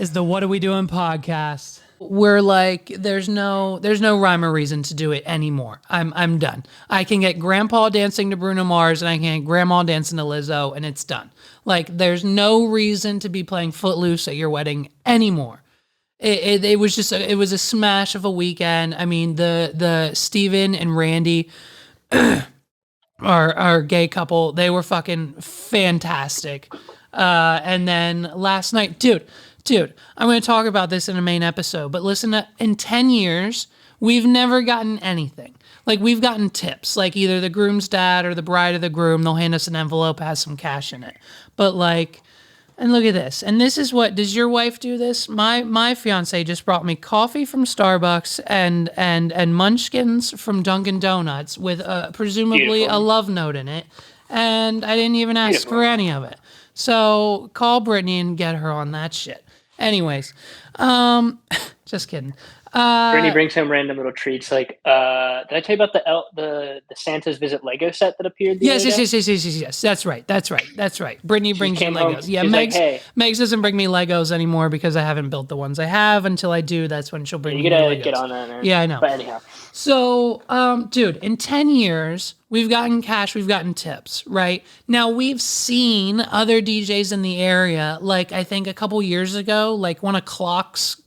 is the What Are We Doing podcast. We're like, there's no rhyme or reason to do it anymore. I'm done. I can get Grandpa dancing to Bruno Mars and I can get Grandma dancing to Lizzo and it's done. Like, there's no reason to be playing Footloose at your wedding anymore. It was just it was a smash of a weekend. I mean, the Steven and Randy, our gay couple, they were fucking fantastic. And then last night, dude, I'm going to talk about this in a main episode, but listen, in 10 years, we've never gotten anything. Like, we've gotten tips, like either the groom's dad or the bride of the groom, they'll hand us an envelope, has some cash in it. But like, and look at this. And this is what, does your wife do this? My fiance just brought me coffee from Starbucks and munchkins from Dunkin' Donuts with presumably a love note in it. And I didn't even ask for any of it. So call Brittany and get her on that shit. Anyways, just kidding. Brittany brings home random little treats. Like, did I tell you about the Santa's Visit Lego set that appeared? Yes. That's right. Brittany brings you Legos. Yeah, Megs doesn't bring me Legos anymore because I haven't built the ones I have. Until I do, that's when she'll bring me Legos. You gotta get on that. Yeah, I know. But anyhow. So, dude, in 10 years, we've gotten cash, we've gotten tips, right? Now, we've seen other DJs in the area, like, I think a couple years ago, like, one of Clock's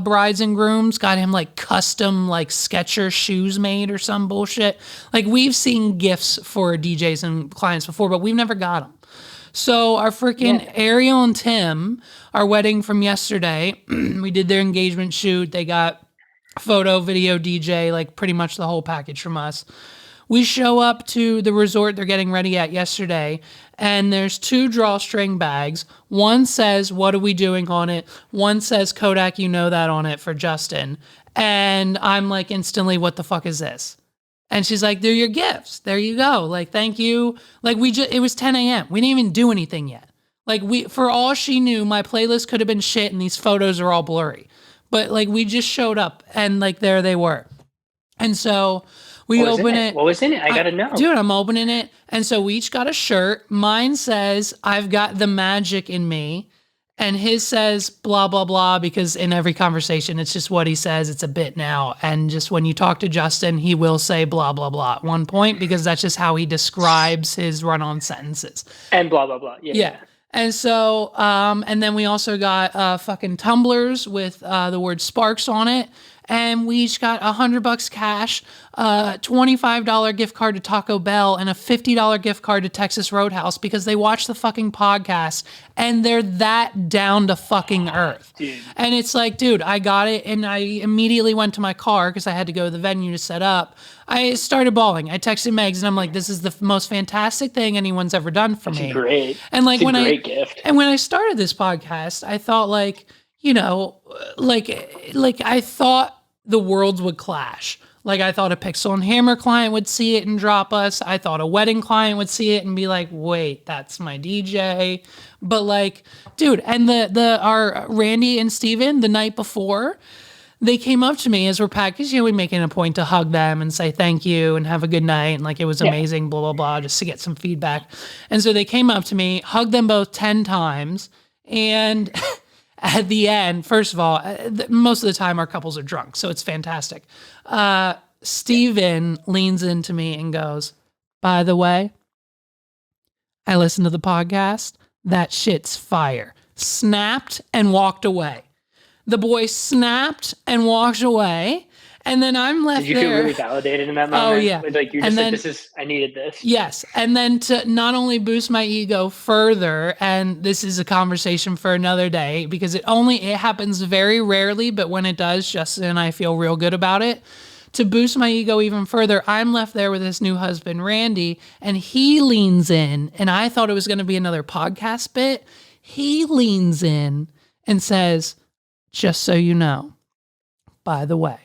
brides and grooms got him, like, custom, like, Skechers shoes made or some bullshit. Like, we've seen gifts for DJs and clients before, but we've never got them. So, our freaking Ariel and Tim, our wedding from yesterday, we did their engagement shoot, they got photo, video, DJ, like pretty much the whole package from us. We show up to the resort they're getting ready at yesterday, and there's 2 drawstring bags. One says, "What are we doing?" on it. One says, "Kodak, you know that" on it for Justin. And I'm like, instantly, what the fuck is this? And she's like, "They're your gifts. There you go. Like, thank you." Like, it was 10 a.m. We didn't even do anything yet. Like, for all she knew, my playlist could have been shit and these photos are all blurry. But, like, we just showed up, and, like, there they were. And so we open it. What was in it? I gotta know. Dude, I'm opening it. And so we each got a shirt. Mine says, "I've got the magic in me." And his says, blah, blah, blah, because in every conversation, it's just what he says. It's a bit now. And just when you talk to Justin, he will say blah, blah, blah at one point, because that's just how he describes his run-on sentences. And blah, blah, blah. Yeah. And so, and then we also got fucking tumblers with the word Sparks on it. And we each got $100 cash, $25 gift card to Taco Bell, and a $50 gift card to Texas Roadhouse because they watch the fucking podcast and they're that down to fucking earth. Dude. And it's like, dude, I got it. And I immediately went to my car because I had to go to the venue to set up. I started bawling. I texted Megs and I'm like, this is the most fantastic thing anyone's ever done for me. Great. And like, it's a great gift. And when I started this podcast, I thought like, you know, like I thought the worlds would clash. Like, I thought a Pixel and Hammer client would see it and drop us. I thought a wedding client would see it and be like, wait, that's my DJ. But like, dude, and our Randy and Steven the night before, they came up to me as we're packed, because, you know, we make it a point to hug them and say thank you and have a good night. And like, it was amazing, blah, blah, blah, just to get some feedback. And so they came up to me, hugged them both 10 times. And at the end, first of all, most of the time our couples are drunk, so it's fantastic. Steven leans into me and goes, "By the way, I listened to the podcast. That shit's fire." Snapped and walked away. The boy snapped and walked away. And then I'm left there. Did you feel really validated in that moment? Oh, yeah. Like, you're just like, I needed this. Yes. And then to not only boost my ego further, and this is a conversation for another day, because it happens very rarely, but when it does, Justin and I feel real good about it. To boost my ego even further, I'm left there with his new husband, Randy, and he leans in, and I thought it was going to be another podcast bit. He leans in and says, "Just so you know, by the way,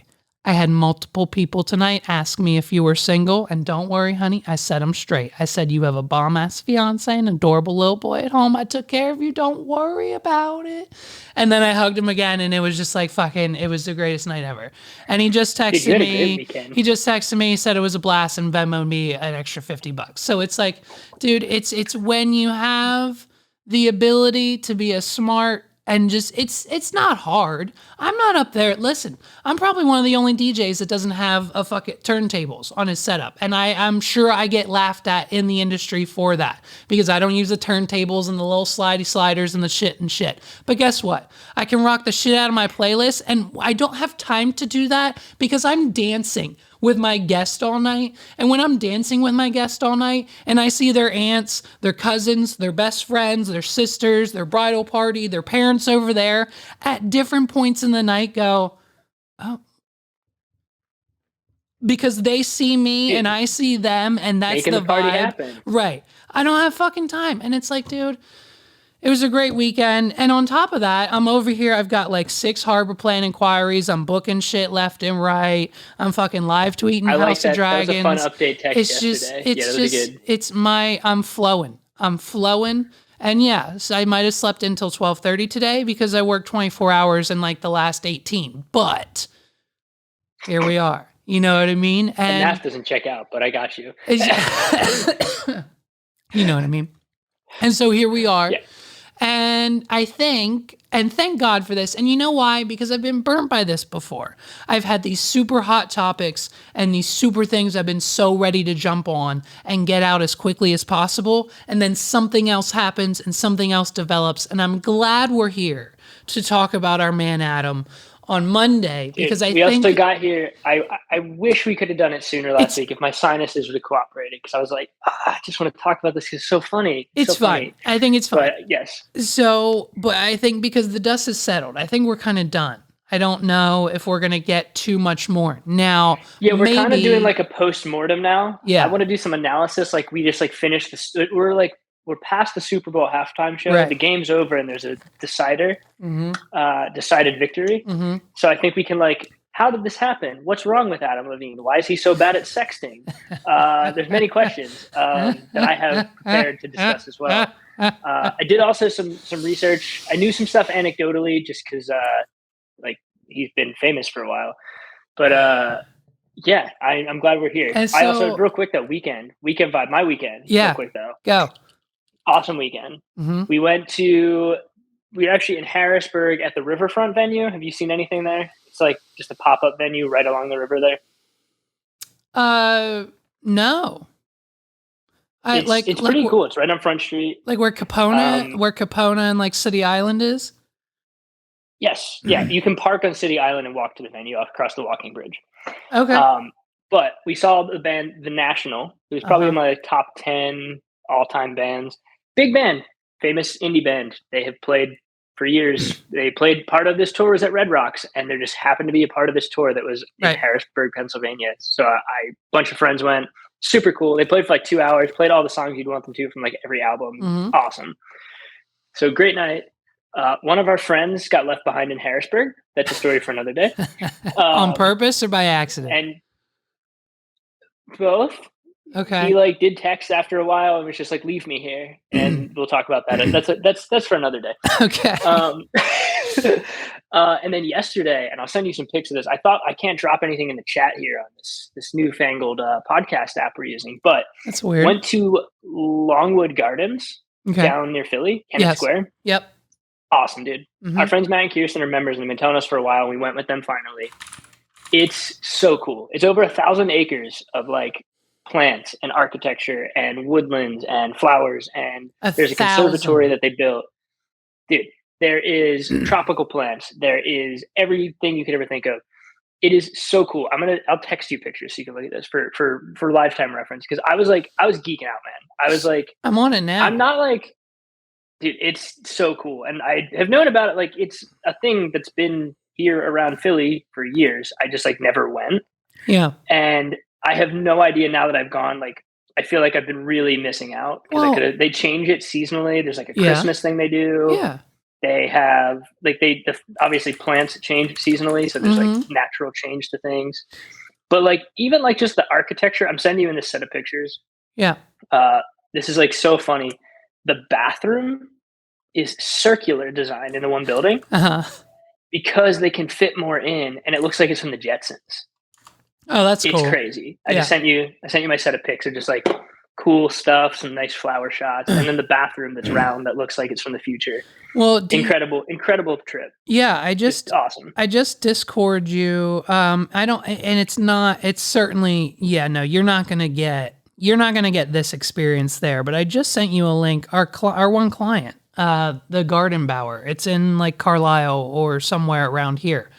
I had multiple people tonight ask me if you were single, and don't worry, honey, I set them straight. I said, you have a bomb-ass fiance, an adorable little boy at home. I took care of you. Don't worry about it." And then I hugged him again, and it was just like fucking, it was the greatest night ever. And he just texted me. He just texted me, said it was a blast, and Venmo'd me an extra $50. So it's like, dude, it's when you have the ability to be a smart and just it's not hard. I'm not up there. Listen, I'm probably one of the only DJs that doesn't have a fucking turntables on his setup, and I'm sure I get laughed at in the industry for that because I don't use the turntables and the little slidey sliders and the shit. But guess what? I can rock the shit out of my playlist, and I don't have time to do that because I'm dancing with my guest all night. And when I'm dancing with my guest all night and I see their aunts, their cousins, their best friends, their sisters, their bridal party, their parents over there at different points in the night go, oh, because they see me and I see them, and that's making the party vibe. happen. Right. I don't have fucking time. And it's like, dude, it was a great weekend. And on top of that, I'm over here. I've got like 6 harbor plan inquiries. I'm booking shit left and right. I'm fucking live tweeting House of Dragons. That was a fun update text yesterday. I'm flowing. And yeah, so I might have slept until 12:30 today because I worked 24 hours in like the last 18. But here we are. You know what I mean? And math doesn't check out, but I got you. You know what I mean? And so here we are. Yeah. And thank God for this. And you know why? Because I've been burnt by this before. I've had these super hot topics and these super things I've been so ready to jump on and get out as quickly as possible. And then something else happens and something else develops. And I'm glad we're here to talk about our man Adam on Monday because we also got here. I wish we could have done it sooner last week if my sinuses would have cooperated, because I was like, I just want to talk about this. It's so funny. It's so fine. I think it's fine. But yes. But I think because the dust has settled, I think we're kind of done. I don't know if we're going to get too much more now. Yeah, we're kind of doing like a post-mortem now. Yeah. I want to do some analysis. Like we just like finished this. We're past the Super Bowl halftime show. Right. The game's over and there's a decider, decided victory. Mm-hmm. So I think we can how did this happen? What's wrong with Adam Levine? Why is he so bad at sexting? There's many questions that I have prepared to discuss as well. I did also some research. I knew some stuff anecdotally just because he's been famous for a while. But yeah, I'm glad we're here. So, I also, real quick though, weekend vibe, my weekend. Yeah, real quick though. Go. Awesome weekend. Mm-hmm. We were actually in Harrisburg at the Riverfront venue. Have you seen anything there? It's like just a pop-up venue right along the river there. No. It's pretty cool. It's right on Front Street. Like where Capona and like City Island is? Yes. Yeah. You can park on City Island and walk to the venue across the walking bridge. Okay. But we saw the band, The National. It was probably in my top 10 all-time bands. Big band, famous indie band. They have played for years. They played part of this tour was at Red Rocks, and there just happened to be a part of this tour that was in Harrisburg, Pennsylvania. So a bunch of friends went. Super cool. They played for like 2 hours, played all the songs you'd want them to from like every album. Mm-hmm. Awesome. So great night. One of our friends got left behind in Harrisburg. That's a story for another day. On purpose or by accident? And both. Okay. He did text after a while and was just like, leave me here. And we'll talk about that. That's for another day. Okay. And then yesterday, and I'll send you some pics of this. I thought I can't drop anything in the chat here on this newfangled podcast app we're using, but that's weird. Went to Longwood Gardens down near Philly, Kennett Square. Yep. Awesome, dude. Mm-hmm. Our friends Matt and Kirsten are members, and they've been telling us for a while. And we went with them finally. It's so cool. It's over 1,000 acres of plants and architecture and woodlands and flowers, and there's a conservatory that they built. Dude, there is tropical plants. There is everything you could ever think of. It is so cool. I'll text you pictures so you can look at this for lifetime reference, because I was geeking out, man. I was like, I'm on it now. I'm not dude, it's so cool. And I have known about it. It's a thing that's been here around Philly for years. I just never went. Yeah. And I have no idea now that I've gone, I feel like I've been really missing out, because they change it seasonally. There's a Christmas thing they do. Yeah. They have obviously plants change seasonally. So there's natural change to things, but even just the architecture, I'm sending you in this set of pictures. Yeah. This is so funny. The bathroom is circular design in the one building because they can fit more in, and it looks like it's from the Jetsons. Oh, that's cool. It's crazy. I sent you my set of pics of just cool stuff, some nice flower shots, and then the bathroom that's round that looks like it's from the future. Well, incredible trip. Yeah, Just awesome. I just Discord you. I don't, and it's certainly, yeah, no, you're not gonna get this experience there. But I just sent you a link. Our one client, the Garden Bower. It's in like Carlisle or somewhere around here.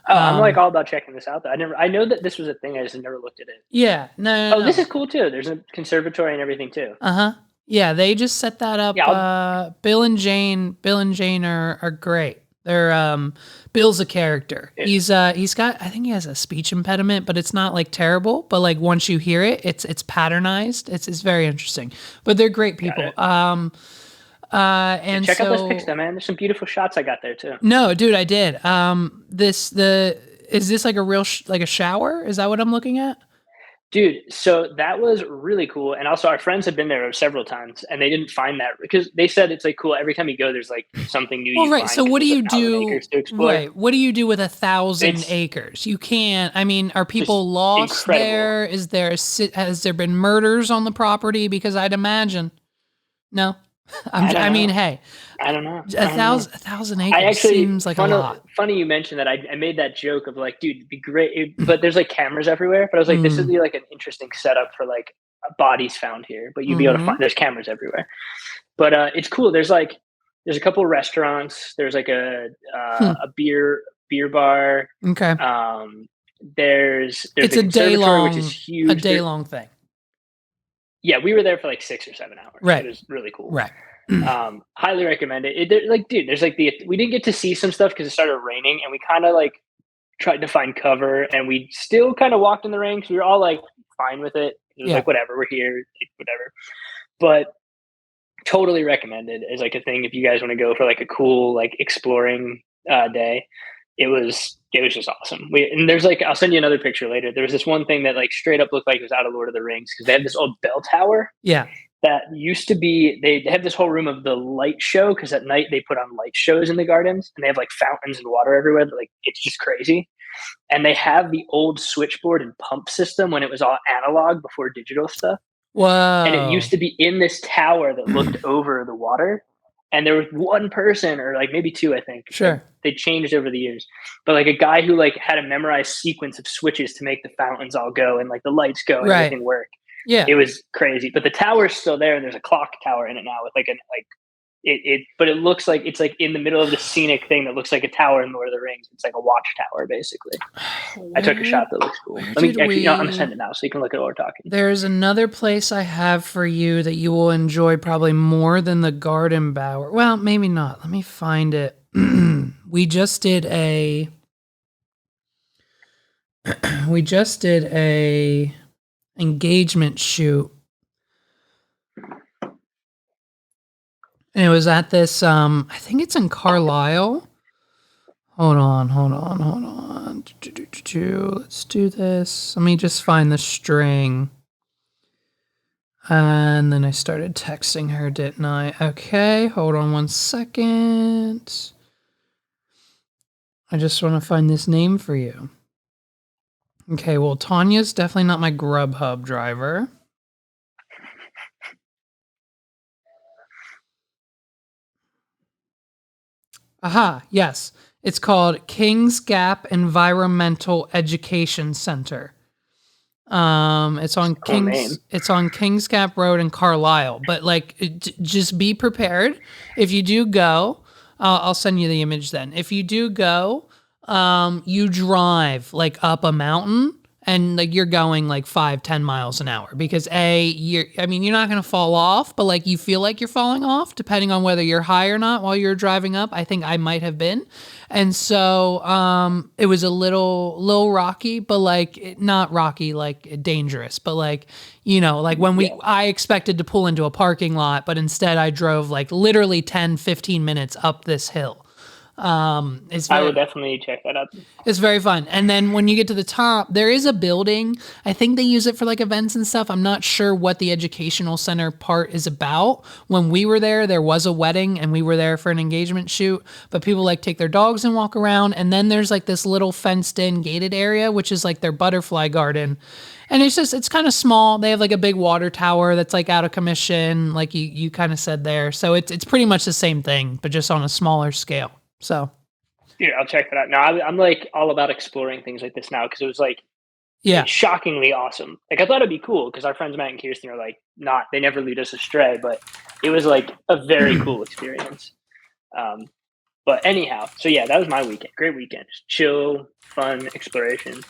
Oh, I'm like all about checking this out. Though I know that this was a thing. I just never looked at it. Yeah, no. This is cool too. There's a conservatory and everything too. Yeah, they just set that up. Yeah, Bill and Jane are great. They're Bill's a character. Yeah. He's got, I think he has a speech impediment, but it's not like terrible. But like once you hear it, it's patternized. It's very interesting. But they're great people. And check out those pics, though, man. There's some beautiful shots I got there too. No, dude, I did. Is this like a real like a shower? Is that what I'm looking at? Dude, so that was really cool. And also our friends have been there several times and they didn't find that because they said it's like cool. Every time you go, there's like something new. Well, right. So what do you do? Right. What do you do with 1,000 acres? You can't, I mean, are people lost there? Has there been murders on the property? Because I'd imagine. No. I mean, hey, I don't know. 1,000 acres seems like a lot. Funny you mentioned that. I made that joke of like, dude, it'd be great, but there's like cameras everywhere. But I was like, this would be like an interesting setup for like bodies found here. But you'd be able to find, there's cameras everywhere. But it's cool. There's a couple of restaurants. There's like a beer bar. Okay. There's it's a day long, which is huge. A day long thing. Yeah, we were there for like 6 or 7 hours. Right. It was really cool. Right. Highly recommend it. Like, dude, there's like we didn't get to see some stuff because it started raining, and we kind of like tried to find cover, and we still kind of walked in the rain because we were all like fine with it. It was like, whatever, we're here, whatever. But totally recommended as like a thing if you guys want to go for like a cool like exploring day. It was just awesome. And there's like, I'll send you another picture later. There was this one thing that like straight up looked like it was out of Lord of the Rings because they had this old bell tower. Yeah. That used to be, they have this whole room of the light show because at night they put on light shows in the gardens and they have like fountains and water everywhere. Like it's just crazy. And they have the old switchboard and pump system when it was all analog before digital stuff. Wow. And it used to be in this tower that looked over the water. And there was one person or like maybe two, I think. Sure. They changed over the years. But like a guy who like had a memorized sequence of switches to make the fountains all go and like the lights go and everything work. Yeah. It was crazy. But the tower's still there and there's a clock tower in it now with like but it looks like it's like in the middle of the scenic thing that looks like a tower in Lord of the Rings. It's like a watchtower, basically. I took a shot that looks cool. I'm gonna send it now so you can look at what we're talking. There's another place I have for you that you will enjoy probably more than the Garden Bower. Well, maybe not. Let me find it. We just did a engagement shoot. And it was at this, I think it's in Carlisle. Hold on. Let's do this. Let me just find the string. And then I started texting her, didn't I? Okay, hold on 1 second. I just want to find this name for you. Okay, well, Tanya's definitely not my Grubhub driver. Aha, yes. It's called Kings Gap Environmental Education Center. It's on Kings Gap Road in Carlisle. But like, just be prepared. If you do go, I'll send you the image then. If you do go, you drive like up a mountain. And like you're going like 5-10 miles an hour because you're not going to fall off, but like you feel like you're falling off depending on whether you're high or not while you're driving up. I think I might have been. And so it was a little rocky, but like not rocky, like dangerous, but like, like when I expected to pull into a parking lot, but instead I drove like literally 10-15 minutes up this hill. I would definitely check that out. It's very fun. And then when you get to the top, there is a building. I think they use it for like events and stuff. I'm not sure what the educational center part is about. When we were there was a wedding and we were there for an engagement shoot, but people like take their dogs and walk around. And then there's like this little fenced in gated area, which is like their butterfly garden. And it's kind of small. They have like a big water tower that's like out of commission, like you kind of said there. So it's pretty much the same thing, but just on a smaller scale. So, yeah, I'll check that out. Now I'm like all about exploring things like this now because it was like, shockingly awesome. Like I thought it'd be cool because our friends Matt and Kirsten are like they never lead us astray, but it was like a very cool experience. But anyhow, so yeah, that was my weekend. Great weekend, just chill, fun exploration.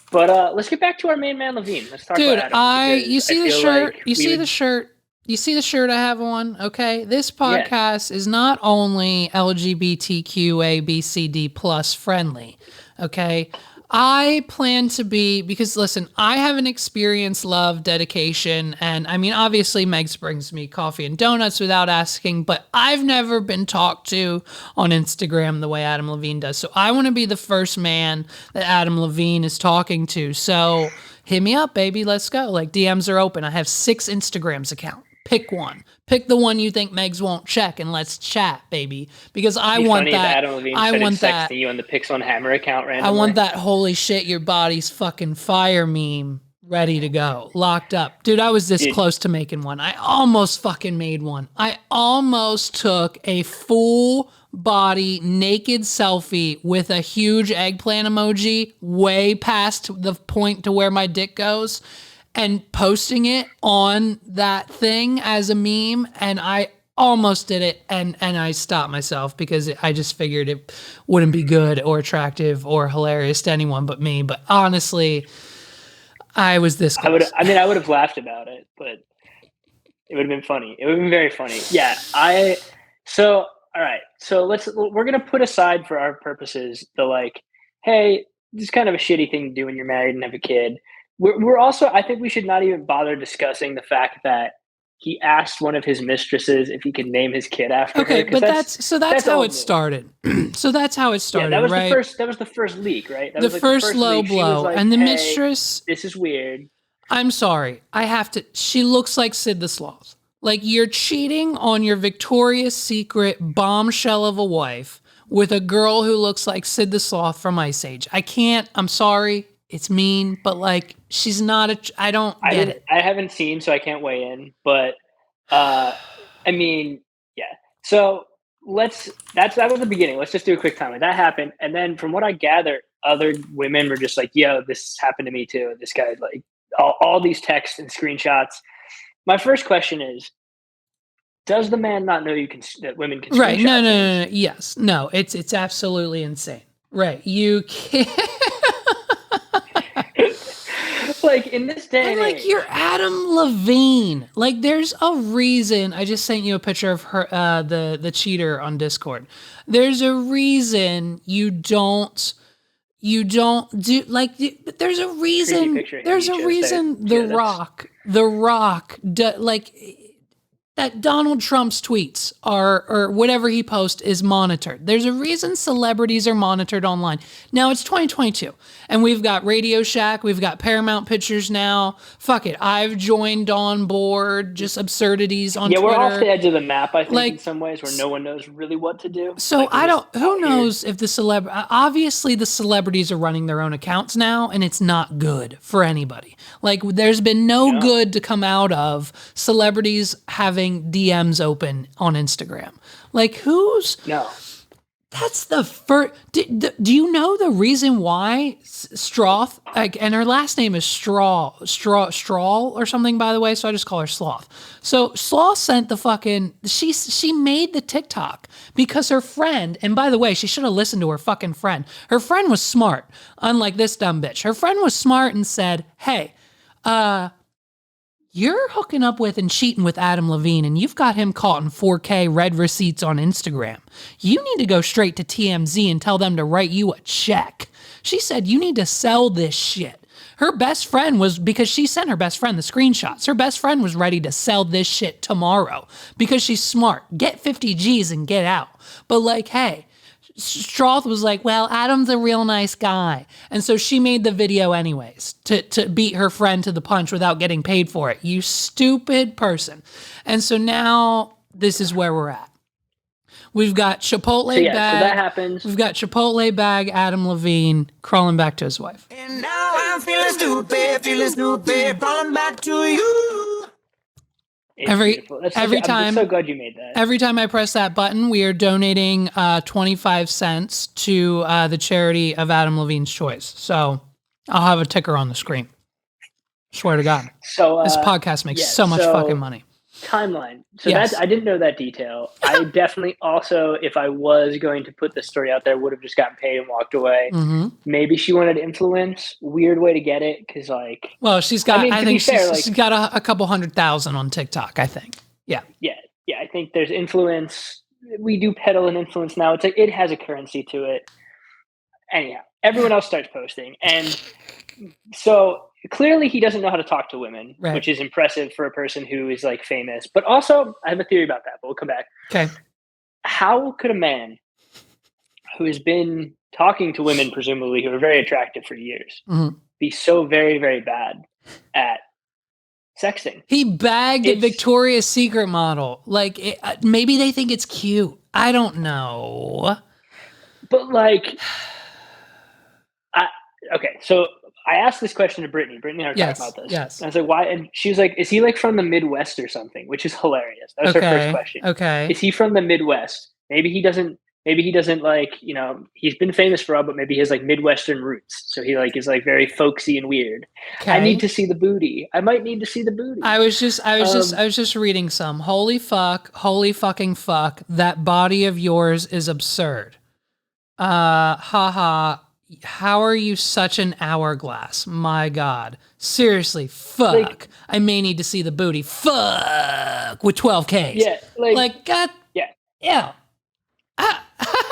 But let's get back to our main man Levine. Let's talk about Adam. You see the shirt? You see the shirt? You see the shirt I have on? Okay. This podcast is not only LGBTQ ABCD plus friendly. Okay. I plan to be, because listen, I haven't experienced love, dedication, and I mean, obviously Megs brings me coffee and donuts without asking, but I've never been talked to on Instagram the way Adam Levine does. So I want to be the first man that Adam Levine is talking to. So hit me up, baby. Let's go. Like DMs are open. I have 6 Instagrams account. Pick one. Pick the one you think Megs won't check, and let's chat, baby. Because I want that. Adam Levine I want that. You on the Pixel Hammer account randomly. I want that. Holy shit, your body's fucking fire meme ready to go, locked up, dude. I was this close to making one. I almost fucking made one. I almost took a full body naked selfie with a huge eggplant emoji way past the point to where my dick goes, and posting it on that thing as a meme, and I almost did it, and I stopped myself because I just figured it wouldn't be good or attractive or hilarious to anyone but me. But honestly, I was this close. I would have laughed about it, but it would have been funny. It would have been very funny. Yeah. All right. So we're going to put aside for our purposes the like, hey, this is kind of a shitty thing to do when you're married and have a kid. We're also, I think we should not even bother discussing the fact that he asked one of his mistresses if he could name his kid after her. Okay, but that's how it started. So that's how it started, that was right? That was the first leak, right? That the was like first low blow. Like, and the hey, mistress... This is weird. I'm sorry. I have to... She looks like Sid the Sloth. Like, you're cheating on your Victoria's Secret bombshell of a wife with a girl who looks like Sid the Sloth from Ice Age. I can't... I'm sorry. It's mean, but like, she's not I don't get it. I haven't seen, so I can't weigh in, but I mean, yeah. So that was the beginning. Let's just do a quick timeline. That happened. And then from what I gather, other women were just like, yo, this happened to me too. This guy, like all these texts and screenshots. My first question is, does the man not know that women can screenshot? Right. No. Yes. No, it's absolutely insane. Right. You can't. Like in this day and like age. You're Adam Levine. Like there's a reason. I just sent you a picture of her, the cheater on Discord. There's a reason you don't do like. There's a reason. There's a reason. The Rock, like. That Donald Trump's tweets or whatever he posts is monitored. There's a reason celebrities are monitored online. Now it's 2022 and we've got Radio Shack. We've got Paramount Pictures now. Fuck it. I've joined on board just absurdities on Twitter. Yeah, we're off the edge of the map, I think, in some ways where no one knows really what to do. So who knows if obviously the celebrities are running their own accounts now and it's not good for anybody. Like there's been no good to come out of celebrities having DMs open on Instagram. Like No. That's the first. Do you know the reason why Stroth, and her last name is Strahl or something, by the way, so I just call her Sloth. So Sloth sent the fucking, she made the TikTok because her friend, and by the way, she should have listened to her fucking friend. Her friend was smart, unlike this dumb bitch. Her friend was smart and said, hey, you're hooking up with and cheating with Adam Levine, and you've got him caught in 4K red receipts on Instagram. You need to go straight to TMZ and tell them to write you a check. She said, you need to sell this shit. Her best friend was, because she sent her best friend the screenshots, her best friend was ready to sell this shit tomorrow because she's smart. Get 50 G's and get out. But like, hey, Stroth was like, well, Adam's a real nice guy. And so she made the video anyways to beat her friend to the punch without getting paid for it. You stupid person. And so now this is where we're at. We've got Chipotle bag. So that happens. We've got Chipotle bag, Adam Levine crawling back to his wife. And now I'm feeling stupid, crawling back to you. Every time, I'm so glad you made that. Every time I press that button, we are donating 25 cents to the charity of Adam Levine's choice. So I'll have a ticker on the screen. Swear to God. So this podcast makes so much fucking money. Timeline. So I didn't know that detail. I definitely also, if I was going to put the story out there, would have just gotten paid and walked away. Mm-hmm. Maybe she wanted influence. Weird way to get it, because like. Well, she's got. I think she's got a couple 100,000 on TikTok. I think. Yeah. Yeah. I think there's influence. We do peddle an influence now. It's like it has a currency to it. Anyhow, everyone else starts posting, and so. Clearly, he doesn't know how to talk to women, which is impressive for a person who is like famous. But also, I have a theory about that, but we'll come back. Okay. How could a man who has been talking to women, presumably, who are very attractive for years, be so very, very bad at sexting? He bagged a Victoria's Secret model. Like, maybe they think it's cute. I don't know. But like, okay, so I asked this question to Brittany. Brittany and I were talking about this. Yes. And I was like, why? And she was like, is he like from the Midwest or something? Which is hilarious. That was her first question. Okay. Is he from the Midwest? Maybe he doesn't like, he's been famous for all, but maybe he has like Midwestern roots. So he like is like very folksy and weird. Okay. I need to see the booty. I might need to see the booty. I was just reading some. Holy fucking fuck. That body of yours is absurd. Haha. How are you such an hourglass? My God. Seriously, fuck. Like, I may need to see the booty. Fuck with 12Ks. Yeah. Like God. Yeah. Like,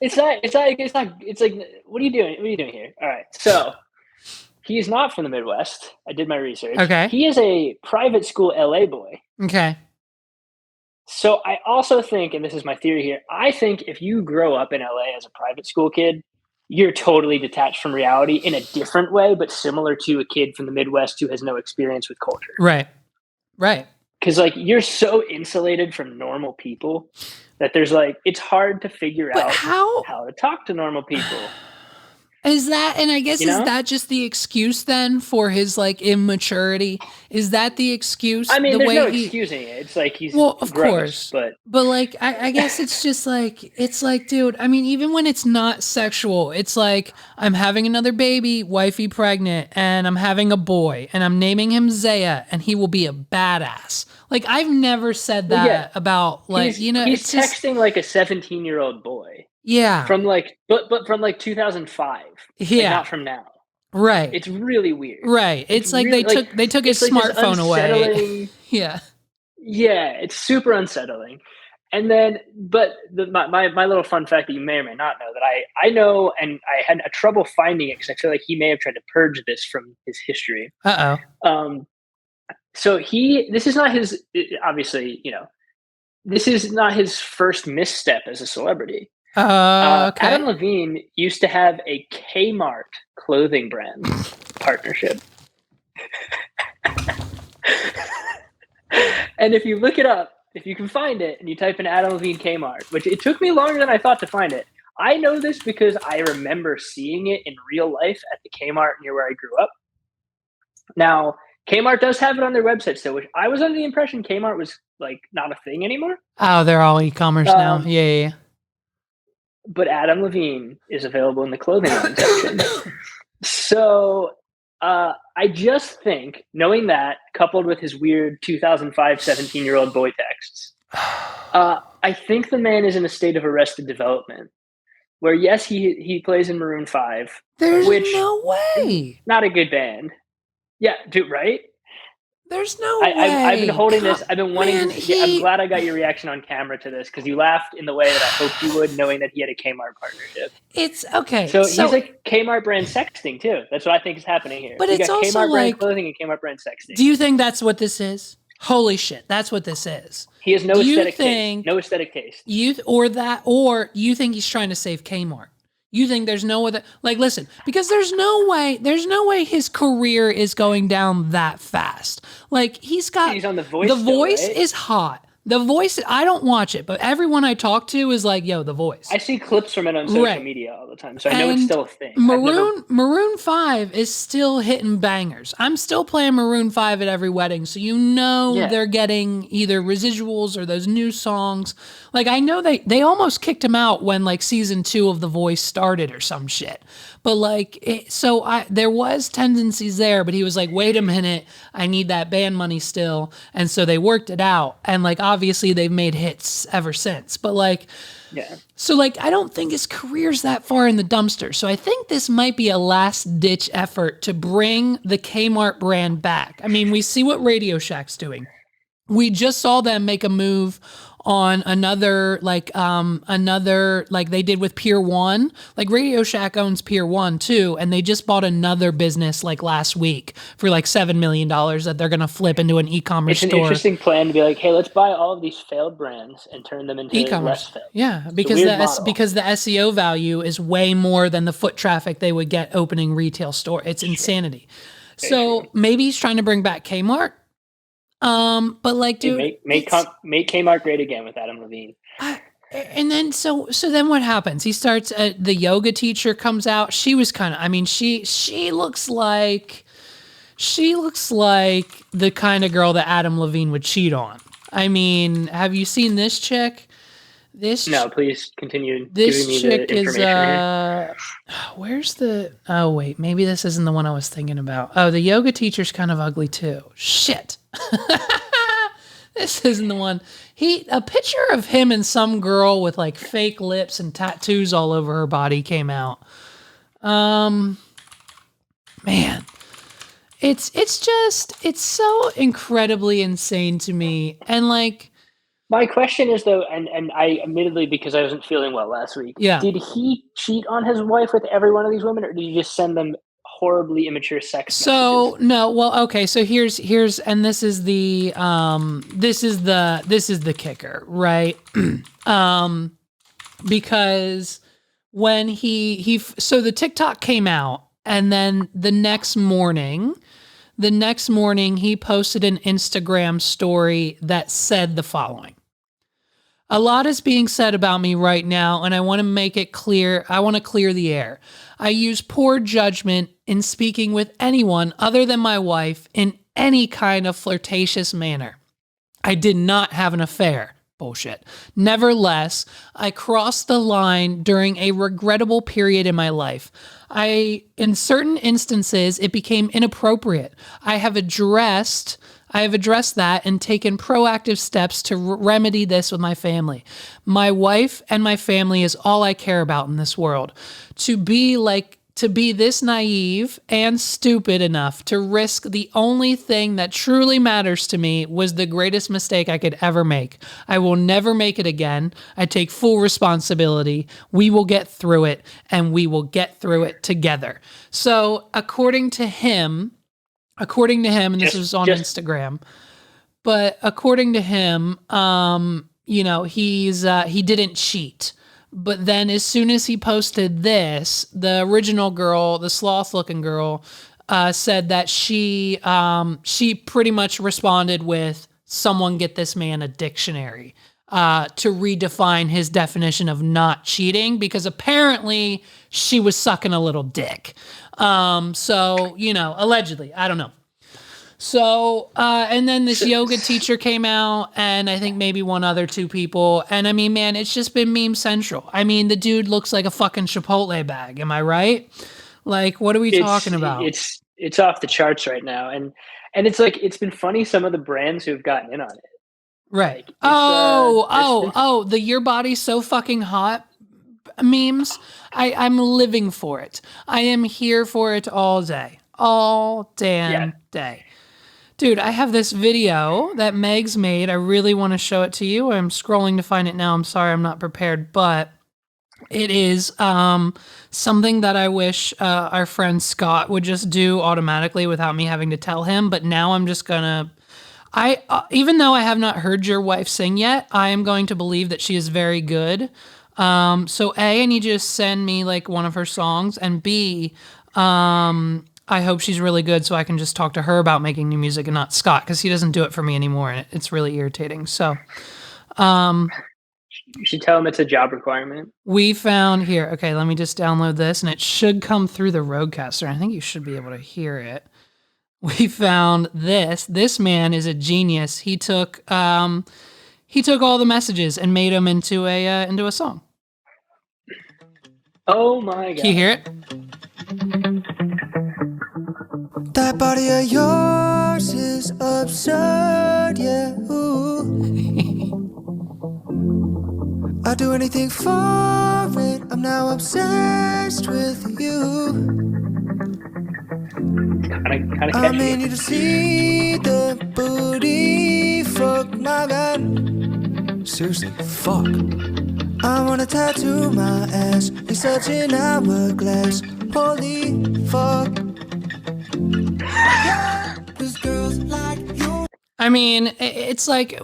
it's like, what are you doing? What are you doing here? All right. So he's not from the Midwest. I did my research. Okay. He is a private school LA boy. Okay. So I also think, and this is my theory here, I think if you grow up in LA as a private school kid, you're totally detached from reality in a different way, but similar to a kid from the Midwest who has no experience with culture. Right. Because like you're so insulated from normal people that there's like, it's hard to figure out how to talk to normal people. Is that, and I guess, is that just the excuse then for his like immaturity? Is that the excuse? I mean, there's no excusing it. It's like he's of course, but like, I guess it's just like, it's like, dude, I mean, even when it's not sexual, it's like, I'm having another baby, wifey pregnant, and I'm having a boy, and I'm naming him Zaya, and he will be a badass. Like, I've never said that about like, he's it's texting like a 17-year-old boy. Yeah. From like, but from like 2005. Yeah. Like not from now. Right. It's really weird. Right. It's like really, they took his smartphone away. Yeah. Yeah. It's super unsettling. And then, but my little fun fact that you may or may not know that I know, and I had a trouble finding it because I feel like he may have tried to purge this from his history. So this is not his, obviously, this is not his first misstep as a celebrity. Okay. Adam Levine used to have a Kmart clothing brand partnership. And if you look it up, if you can find it and you type in Adam Levine Kmart, which it took me longer than I thought to find it. I know this because I remember seeing it in real life at the Kmart near where I grew up. Now, Kmart does have it on their website still, which I was under the impression Kmart was like not a thing anymore. Oh, they're all e-commerce now. Yeah. But Adam Levine is available in the clothing line section. So I just think, knowing that, coupled with his weird 2005 17-year-old boy texts, I think the man is in a state of arrested development. Where, yes, he plays in Maroon 5. There's no way. Not a good band. Yeah, dude, right? There's no way. I've been holding this. I've been wanting to. I'm glad I got your reaction on camera to this because you laughed in the way that I hoped you would, knowing that he had a Kmart partnership. It's okay. So he's like Kmart brand sexting too. That's what I think is happening here. But it's got also Kmart like brand clothing and Kmart brand sexting. Do you think that's what this is? Holy shit, that's what this is. He has no aesthetic taste. No aesthetic taste. Or you think he's trying to save Kmart. You think there's no other, like, listen, because there's no way his career is going down that fast. Like, he's on The Voice. The Voice is hot. The Voice, I don't watch it, but everyone I talk to is like, yo, The Voice. I see clips from it on social media all the time, so I know it's still a thing. Maroon 5 is still hitting bangers. I'm still playing Maroon 5 at every wedding, so they're getting either residuals or those new songs. Like, I know they almost kicked him out when, like, season 2 of The Voice started or some shit. But, like, there was tendencies there, but he was like, wait a minute, I need that band money still. And so they worked it out. And, like, obviously they've made hits ever since. But, like, so, like, I don't think his career's that far in the dumpster. So I think this might be a last-ditch effort to bring the Kmart brand back. I mean, we see what Radio Shack's doing. We just saw them make a move on another they did with Pier 1. Like, Radio Shack owns Pier 1 too, and they just bought another business like last week for like $7 million that they're going to flip into an e-commerce store. It's an interesting plan to be like, hey, let's buy all of these failed brands and turn them into e-commerce. Less failed. Yeah, because the SEO value is way more than the foot traffic they would get opening retail store. It's insanity. So maybe he's trying to bring back Kmart. But, like, dude, make Kmart great again with Adam Levine. And then so then what happens? He starts the yoga teacher comes out. She was kind of, I mean, she looks like the kind of girl that Adam Levine would cheat on. I mean, have you seen this chick? No, please continue. This giving me chick the information where's the? Oh wait, maybe this isn't the one I was thinking about. Oh, the yoga teacher's kind of ugly too. Shit. This isn't the one. A picture of him and some girl with like fake lips and tattoos all over her body came out. Man, it's so incredibly insane to me. And, like, my question is, though, and I admittedly, because I wasn't feeling well last week, did he cheat on his wife with every one of these women, or did he just send them horribly immature sex messages? No, well, okay, so here's and this is the kicker, right? Because when so the TikTok came out, and then the next morning he posted an Instagram story that said the following: a lot is being said about me right now, and I want to make it clear. I want to clear the air. I use poor judgment in speaking with anyone other than my wife in any kind of flirtatious manner. I did not have an affair. Bullshit. Nevertheless, I crossed the line during a regrettable period in my life. In certain instances, it became inappropriate. I have addressed that and taken proactive steps to remedy this with my family. My wife and my family is all I care about in this world. To be this naive and stupid enough to risk the only thing that truly matters to me was the greatest mistake I could ever make. I will never make it again. I take full responsibility. We will get through it, and we will get through it together. So according to him, and this was on Instagram, but according to him, he didn't cheat. But then as soon as he posted this, the original girl, the sloth-looking girl, said that she pretty much responded with, someone get this man a dictionary to redefine his definition of not cheating, because apparently she was sucking a little dick. So, allegedly, I don't know. So, and then this yoga teacher came out, and I think maybe two people. And I mean, man, it's just been meme central. I mean, the dude looks like a fucking Chipotle bag. Am I right? Like, what are we talking about? It's off the charts right now. And it's like, it's been funny, some of the brands who have gotten in on it. Right. The your body's so fucking hot memes. I'm living for it. I am here for it all day. All damn day. Dude, I have this video that Meg's made. I really want to show it to you. I'm scrolling to find it now. I'm sorry, I'm not prepared, but it is something that I wish our friend Scott would just do automatically without me having to tell him. But now I'm I even though I have not heard your wife sing yet, I am going to believe that she is very good. So A, I need you to send me like one of her songs, and B, I hope she's really good so I can just talk to her about making new music and not Scott, because he doesn't do it for me anymore, and it's really irritating. So, You should tell him it's a job requirement. we found here. Okay, let me just download this, and it should come through the Rodecaster. I think you should be able to hear it. We found this. This man is a genius. He took all the messages and made them into a song. Oh my god! Can you hear it? That body of yours is absurd, yeah. Ooh. I'd do anything for it. I'm now obsessed with you. Kind of I catchy. mean you to see the booty. Fuck my god. Seriously, fuck. I wanna tattoo my ass. You're such an hourglass. Holy fuck. Yeah, 'cause girls like you. I mean, it's like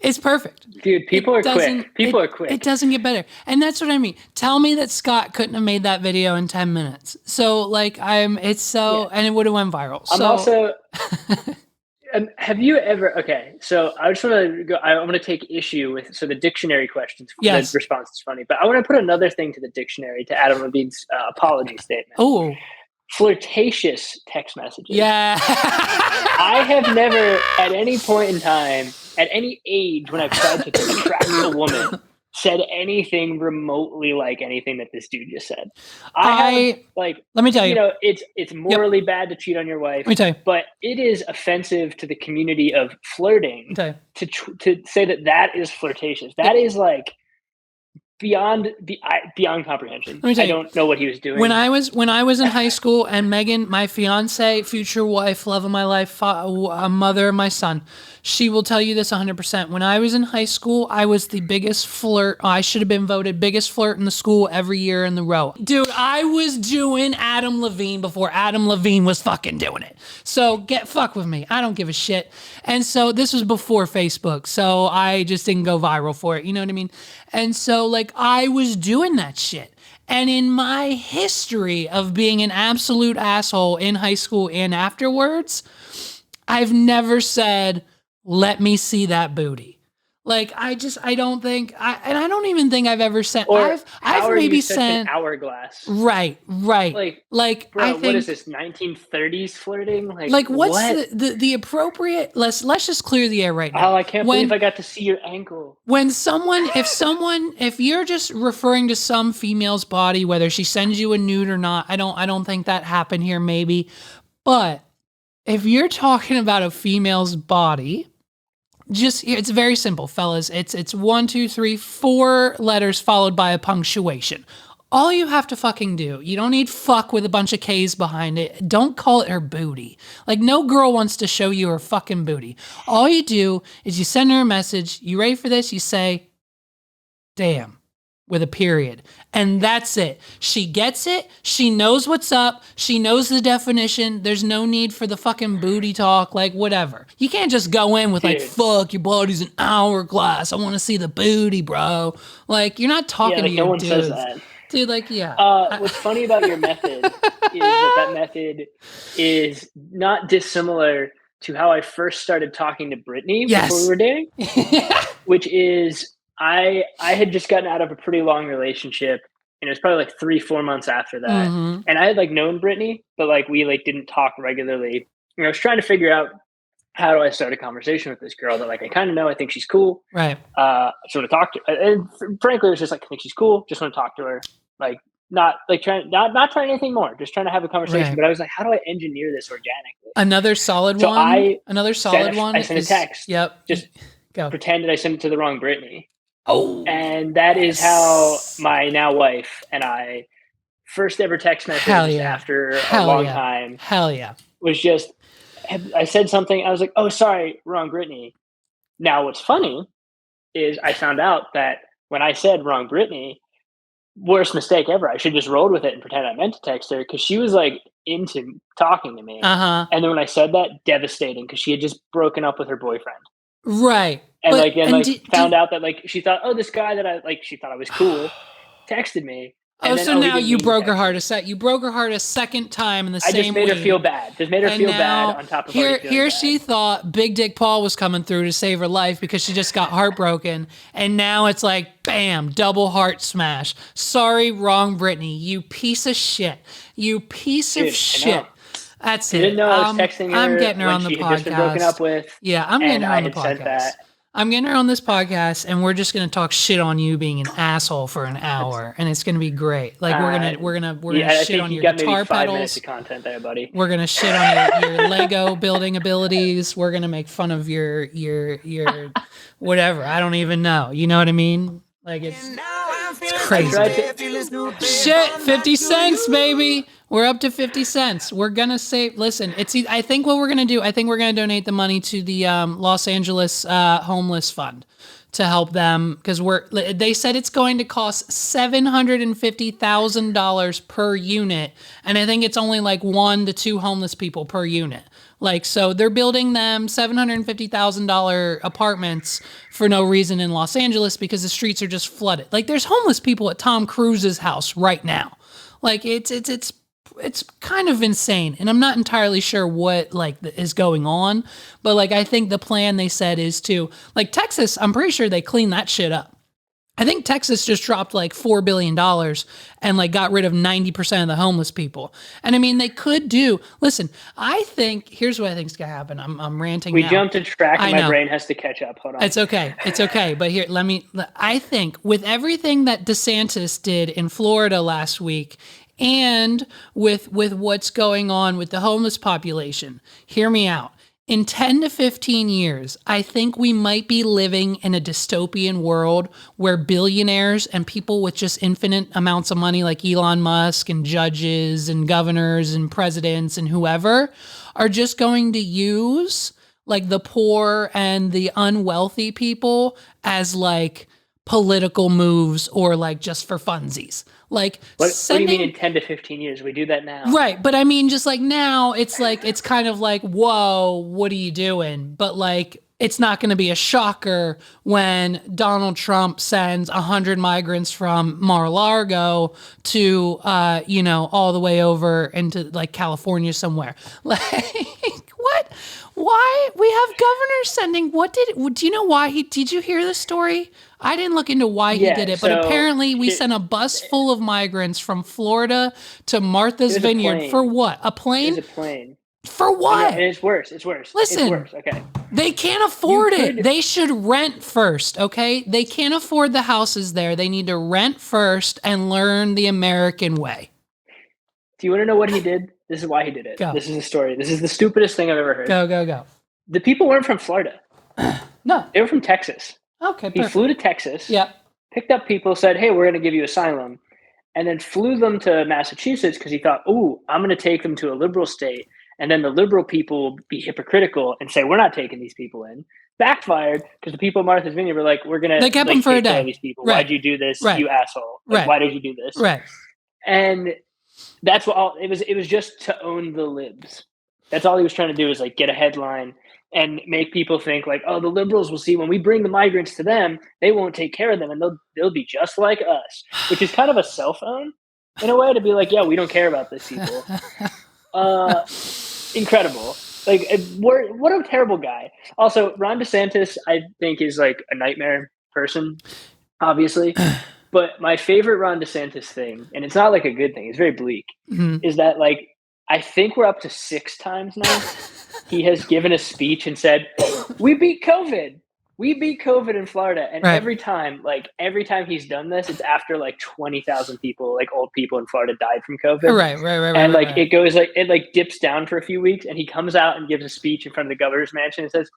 it's perfect. Dude, people are quick. People are quick. It doesn't get better. And that's what I mean. Tell me that Scott couldn't have made that video in 10 minutes. So like and it would have went viral. I'm also have you ever so I just want to go I want to take issue with the dictionary questions. Yes. The response is funny, but I want to put another thing to the dictionary to Adam Levine's apology statement. Oh. Flirtatious text messages. Yeah. I have never at any point in time, at any age when I've tried to attract a woman, said anything remotely like anything that this dude just said. Let me tell you. It's morally bad to cheat on your wife. Let me tell you. But it is offensive to the community of flirting to say that is flirtatious. That is like beyond comprehension. I don't know what he was doing. When I was in high school, and Megan, my fiance, future wife, love of my life, mother of my son, she will tell you this 100%. When I was in high school, I was the biggest flirt. I should have been voted biggest flirt in the school every year in the row. Dude, I was doing Adam Levine before Adam Levine was fucking doing it. So get fuck with me. I don't give a shit. And so this was before Facebook. So I just didn't go viral for it. You know what I mean? And so like I was doing that shit. And in my history of being an absolute asshole in high school and afterwards, I've never said, let me see that booty. Like, I don't even think I've ever sent, I've maybe sent an hourglass. Right. Like, bro, I think, what is this, 1930s flirting? Like what's the appropriate, let's just clear the air right now. Oh, I can't believe I got to see your ankle. If you're just referring to some female's body, whether she sends you a nude or not, I don't think that happened here, maybe. But if you're talking about a female's body, it's very simple, fellas. It's 1, 2, 3, 4 letters followed by a punctuation. All you have to fucking do, you don't need fuck with a bunch of K's behind it. Don't call it her booty. Like, no girl wants to show you her fucking booty. All you do is you send her a message. You ready for this? You say, damn, with a period. And that's it. She gets it. She knows what's up. She knows the definition. There's no need for the fucking booty talk, like whatever. You can't just go in with like, fuck, your body's an hourglass. I want to see the booty, bro. Like, you're not talking to your no one dudes. says that. Dude, like, yeah. What's funny about your method is that method is not dissimilar to how I first started talking to Brittany before we were dating, which is I had just gotten out of a pretty long relationship, and it was probably like 3-4 months after that. Mm-hmm. And I had like known Brittany, but like we like didn't talk regularly. And I was trying to figure out, how do I start a conversation with this girl that like I kind of know, I think she's cool. Right. I just want to talk to her. And frankly, it was just like, I think she's cool. Just want to talk to her. Like, not trying anything more. Just trying to have a conversation. Right. But I was like, how do I engineer this organically? Another solid one. I sent a text. Yep. Just pretended I sent it to the wrong Brittany. Oh. And that is how my now wife and I first ever text message after a long time. Hell yeah. Was just, I said something. I was like, oh, sorry, wrong Brittany. Now, what's funny is I found out that when I said wrong Brittany, worst mistake ever. I should just rolled with it and pretend I meant to text her, because she was like into talking to me. Uh-huh. And then when I said that, devastating, because she had just broken up with her boyfriend. Right. And But, found out that like she thought, oh, this guy that I like, she thought I was cool, texted me. Oh, And then, so he now didn't you mean to broke her text heart me. you broke her heart a second time in the I same just made her week. feel bad. Just made her And feel now, bad on top of already feeling here bad. she thought Big Dick Paul was coming through to save her life because she just got heartbroken, and now it's like bam, double heart smash. Sorry, wrong Brittany, you piece of shit. You piece of Dude, I shit. know. That's I it. didn't know I was texting her I'm getting her when on the she had just been broken podcast. up with. Yeah, I'm getting and her on the I had sent podcast. that. I'm getting her on this podcast, and we're just gonna talk shit on you being an asshole for an hour, and it's gonna be great. Like we're gonna I shit think on you your got guitar maybe 5 pedals. minutes of content there, buddy. We're gonna shit on your Lego building abilities. We're gonna make fun of your whatever. I don't even know. You know what I mean? Like it's crazy. Shit, 50 cents, baby. We're up to 50 cents. We're gonna save. Listen, I think what we're gonna do. I think we're gonna donate the money to the Los Angeles homeless fund to help them, because they said it's going to cost $750,000 per unit, and I think it's only like 1 to 2 homeless people per unit. Like, so they're building them $750,000 apartments for no reason in Los Angeles because the streets are just flooded. Like, there's homeless people at Tom Cruise's house right now. Like, it's kind of insane, and I'm not entirely sure what like is going on, but like I think the plan they said is to like Texas. I'm pretty sure they cleaned that shit up. I think Texas just dropped like $4 billion and like got rid of 90% of the homeless people. And I mean, they could do. Listen, I think here's what I think is gonna happen. I'm ranting. We now. jumped a track, and I my know. brain has to catch up. Hold on. It's okay. It's okay. But here, I think with everything that DeSantis did in Florida last week, and with what's going on with the homeless population, hear me out. In 10 to 15 years, I think we might be living in a dystopian world where billionaires and people with just infinite amounts of money like Elon Musk and judges and governors and presidents and whoever are just going to use like the poor and the unwealthy people as like political moves or like just for funsies. Like what do you mean in 10 to 15 years? We do that now. Right. But I mean, just like now it's like, it's kind of like, whoa, what are you doing? But like, it's not going to be a shocker when Donald Trump sends 100 migrants from Mar-a-Lago to, all the way over into like California somewhere. Like, what? Why? We have governors sending, do you know why did you hear this story? I didn't look into why he did it, but apparently we sent a bus full of migrants from Florida to Martha's Vineyard for what? A plane? It was a plane. For what? And it's worse. It's worse. Listen, it's worse. Okay. They can't afford it. They should rent first, okay? They can't afford the houses there. They need to rent first and learn the American way. Do you want to know what he did? This is why he did it. Go. This is the story. This is the stupidest thing I've ever heard. Go. The people weren't from Florida. No. They were from Texas. Okay, He flew to Texas. Yep. Picked up people, said, hey, we're going to give you asylum. And then flew them to Massachusetts because he thought, oh, I'm going to take them to a liberal state. And then the liberal people will be hypocritical and say, we're not taking these people in. Backfired because the people of Martha's Vineyard were like, we're going to They kept them for a day. These people. Right. Why'd you do this, Right. you asshole? Like, Right. Why did you do this? Right. And that's what it was just to own the libs. That's all he was trying to do, is like get a headline and make people think like, oh, the liberals will see when we bring the migrants to them, they won't take care of them and they'll be just like us, which is kind of a cell phone in a way to be like, yeah, we don't care about these people. Incredible. Like, what a terrible guy. Also, Ron DeSantis, I think, is like a nightmare person, obviously. But my favorite Ron DeSantis thing, and it's not like a good thing, it's very bleak, is that like, I think we're up to 6 times now. He has given a speech and said, we beat COVID. We beat COVID in Florida. And Right. every time he's done this, it's after like 20,000 people, like old people in Florida, died from COVID. Right. And like it goes like, it like dips down for a few weeks, and he comes out and gives a speech in front of the governor's mansion and says,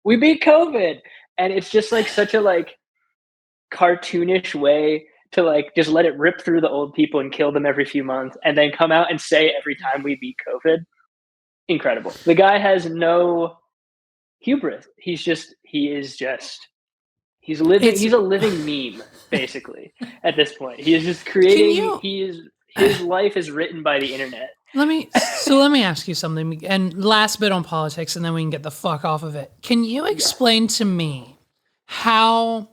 we beat COVID. And it's just like such a like cartoonish way to like just let it rip through the old people and kill them every few months, and then come out and say every time we beat COVID. Incredible. The guy has no hubris. He's a living meme, basically, at this point. He is just creating his life is written by the internet. Let me ask you something, and last bit on politics, and then we can get the fuck off of it. Can you explain to me how,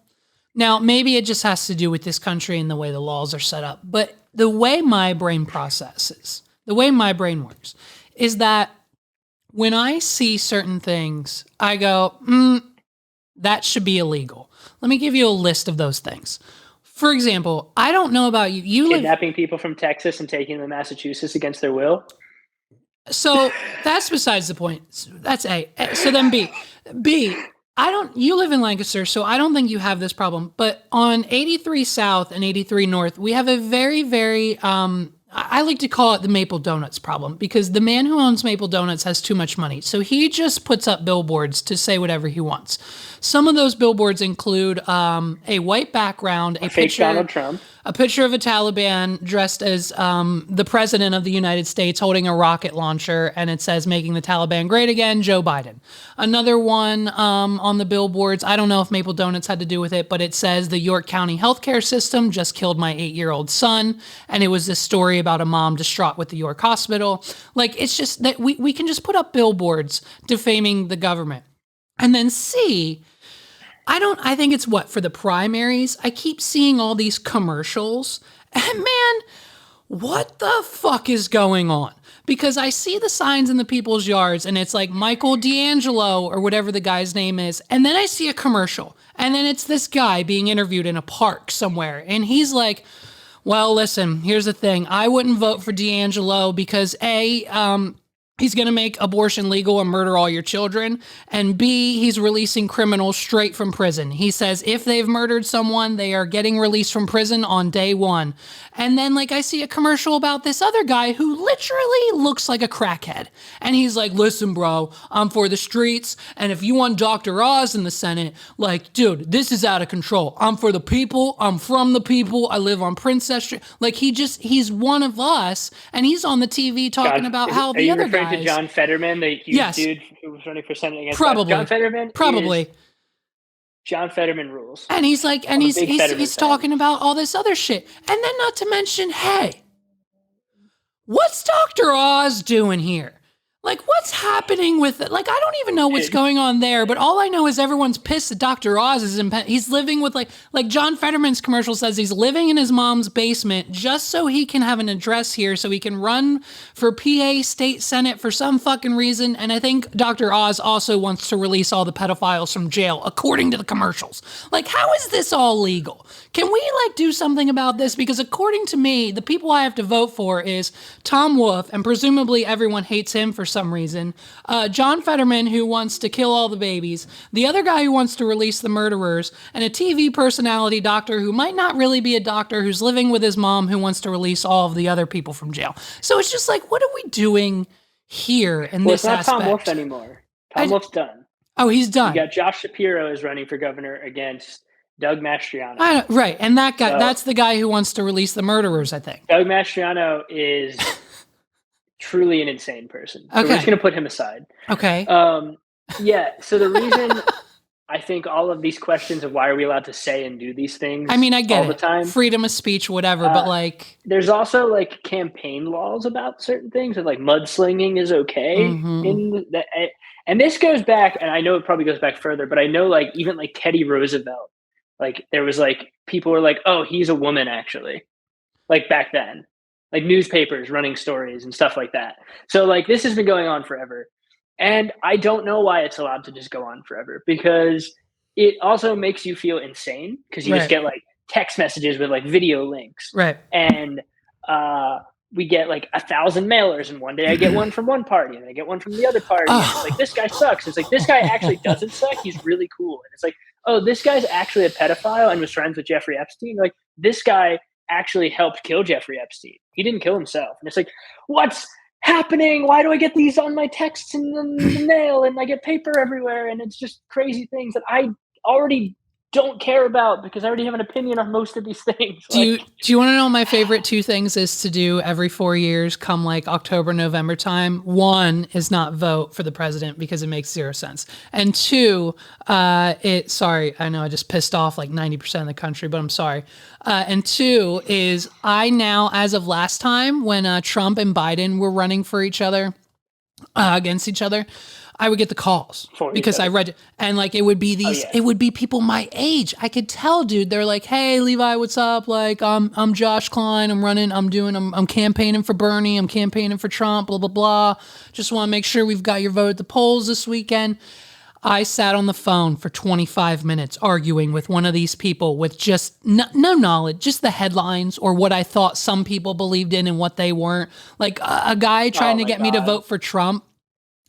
now maybe it just has to do with this country and the way the laws are set up, but the way my brain processes, the way my brain works, is that when I see certain things, I go, that should be illegal. Let me give you a list of those things. For example, I don't know about you. You kidnapping people from Texas and taking them to Massachusetts against their will. So that's besides the point. That's A. So then B. You live in Lancaster, so I don't think you have this problem. But on 83 South and 83 North, we have a very, very, I like to call it the Maple Donuts problem, because the man who owns Maple Donuts has too much money. So he just puts up billboards to say whatever he wants. Some of those billboards include a white background, a picture, Donald Trump, a picture of a Taliban dressed as the president of the United States holding a rocket launcher, and it says "Making the Taliban Great Again, Joe Biden." Another one on the billboards, I don't know if Maple Donuts had to do with it, but it says "The York County healthcare system just killed my 8-year-old son," and it was this story about a mom distraught with the York hospital. Like, it's just that we can just put up billboards defaming the government. And then C, I think it's for the primaries, I keep seeing all these commercials, and man, what the fuck is going on? Because I see the signs in the people's yards, and it's like Michael D'Angelo or whatever the guy's name is, and then I see a commercial, and then it's this guy being interviewed in a park somewhere, and he's like, well, listen, here's the thing. I wouldn't vote for D'Angelo because A, he's going to make abortion legal and murder all your children. And B, he's releasing criminals straight from prison. He says if they've murdered someone, they are getting released from prison on day one. And then, like, I see a commercial about this other guy who literally looks like a crackhead. And he's like, listen, bro, I'm for the streets. And if you want Dr. Oz in the Senate, like, dude, this is out of control. I'm for the people. I'm from the people. I live on Princess Street. Like, he's one of us. And he's on the TV talking about how the other guys. To John Fetterman, the huge dude who was running for Senate against probably John Fetterman. Probably John Fetterman rules. And he's like, and he's talking about all this other shit. And then not to mention, hey, what's Dr. Oz doing here? Like, what's happening with it? Like, I don't even know what's going on there, but all I know is everyone's pissed that Dr. Oz is he's living with, like John Fetterman's commercial says, he's living in his mom's basement just so he can have an address here, so he can run for PA State Senate for some fucking reason. And I think Dr. Oz also wants to release all the pedophiles from jail, according to the commercials. Like, how is this all legal? Can we, like, do something about this? Because according to me, the people I have to vote for is Tom Wolfe, and presumably everyone hates him for some reason, John Fetterman, who wants to kill all the babies, the other guy who wants to release the murderers, and a TV personality doctor who might not really be a doctor, who's living with his mom, who wants to release all of the other people from jail. So it's just like, what are we doing here in this aspect? It's not Tom Wolfe anymore. Tom Wolfe's done. Oh, he's done. You got Josh Shapiro is running for governor against Doug Mastriano. Right, and that guy, that's the guy who wants to release the murderers, I think. Doug Mastriano is truly an insane person. So we're just going to put him aside. Okay. Yeah, so the reason I think all of these questions of why are we allowed to say and do these things, I mean, I get all the time. Freedom of speech, whatever, but like... There's also, like, campaign laws about certain things, and, like, mudslinging is okay. Mm-hmm. And this goes back, and I know it probably goes back further, but I know, like, even, like, Teddy Roosevelt, like, there was, like, people were like, oh, he's a woman, actually. Like, back then. Like, newspapers running stories and stuff like that. So, like, this has been going on forever. And I don't know why it's allowed to just go on forever, because it also makes you feel insane, because you just get, like, text messages with, like, video links. Right. And we get, like, 1,000 mailers, and one day I get one from one party, and I get one from the other party. And it's like, this guy sucks. It's like, this guy actually doesn't suck. He's really cool. And it's like, oh, this guy's actually a pedophile and was friends with Jeffrey Epstein. Like, this guy actually helped kill Jeffrey Epstein. He didn't kill himself. And it's like, what's happening? Why do I get these on my texts in the mail, and I get paper everywhere, and it's just crazy things that I already don't care about because I already have an opinion on most of these things. Do you want to know my favorite two things is to do every 4 years come like October, November time? One is not vote for the president because it makes zero sense. And two, sorry, I know I just pissed off like 90% of the country, but I'm sorry. And two is I now, as of last time when Trump and Biden were running for each other, against each other, I would get the calls because I read it, and like it would be it would be people my age. I could tell, dude. They're like, "Hey, Levi, what's up? Like, I'm Josh Klein. I'm campaigning for Bernie. I'm campaigning for Trump. Blah blah blah. Just want to make sure we've got your vote at the polls this weekend." I sat on the phone for 25 minutes arguing with one of these people with just no knowledge, just the headlines or what I thought some people believed in and what they weren't. Like a guy trying to get me to vote for Trump.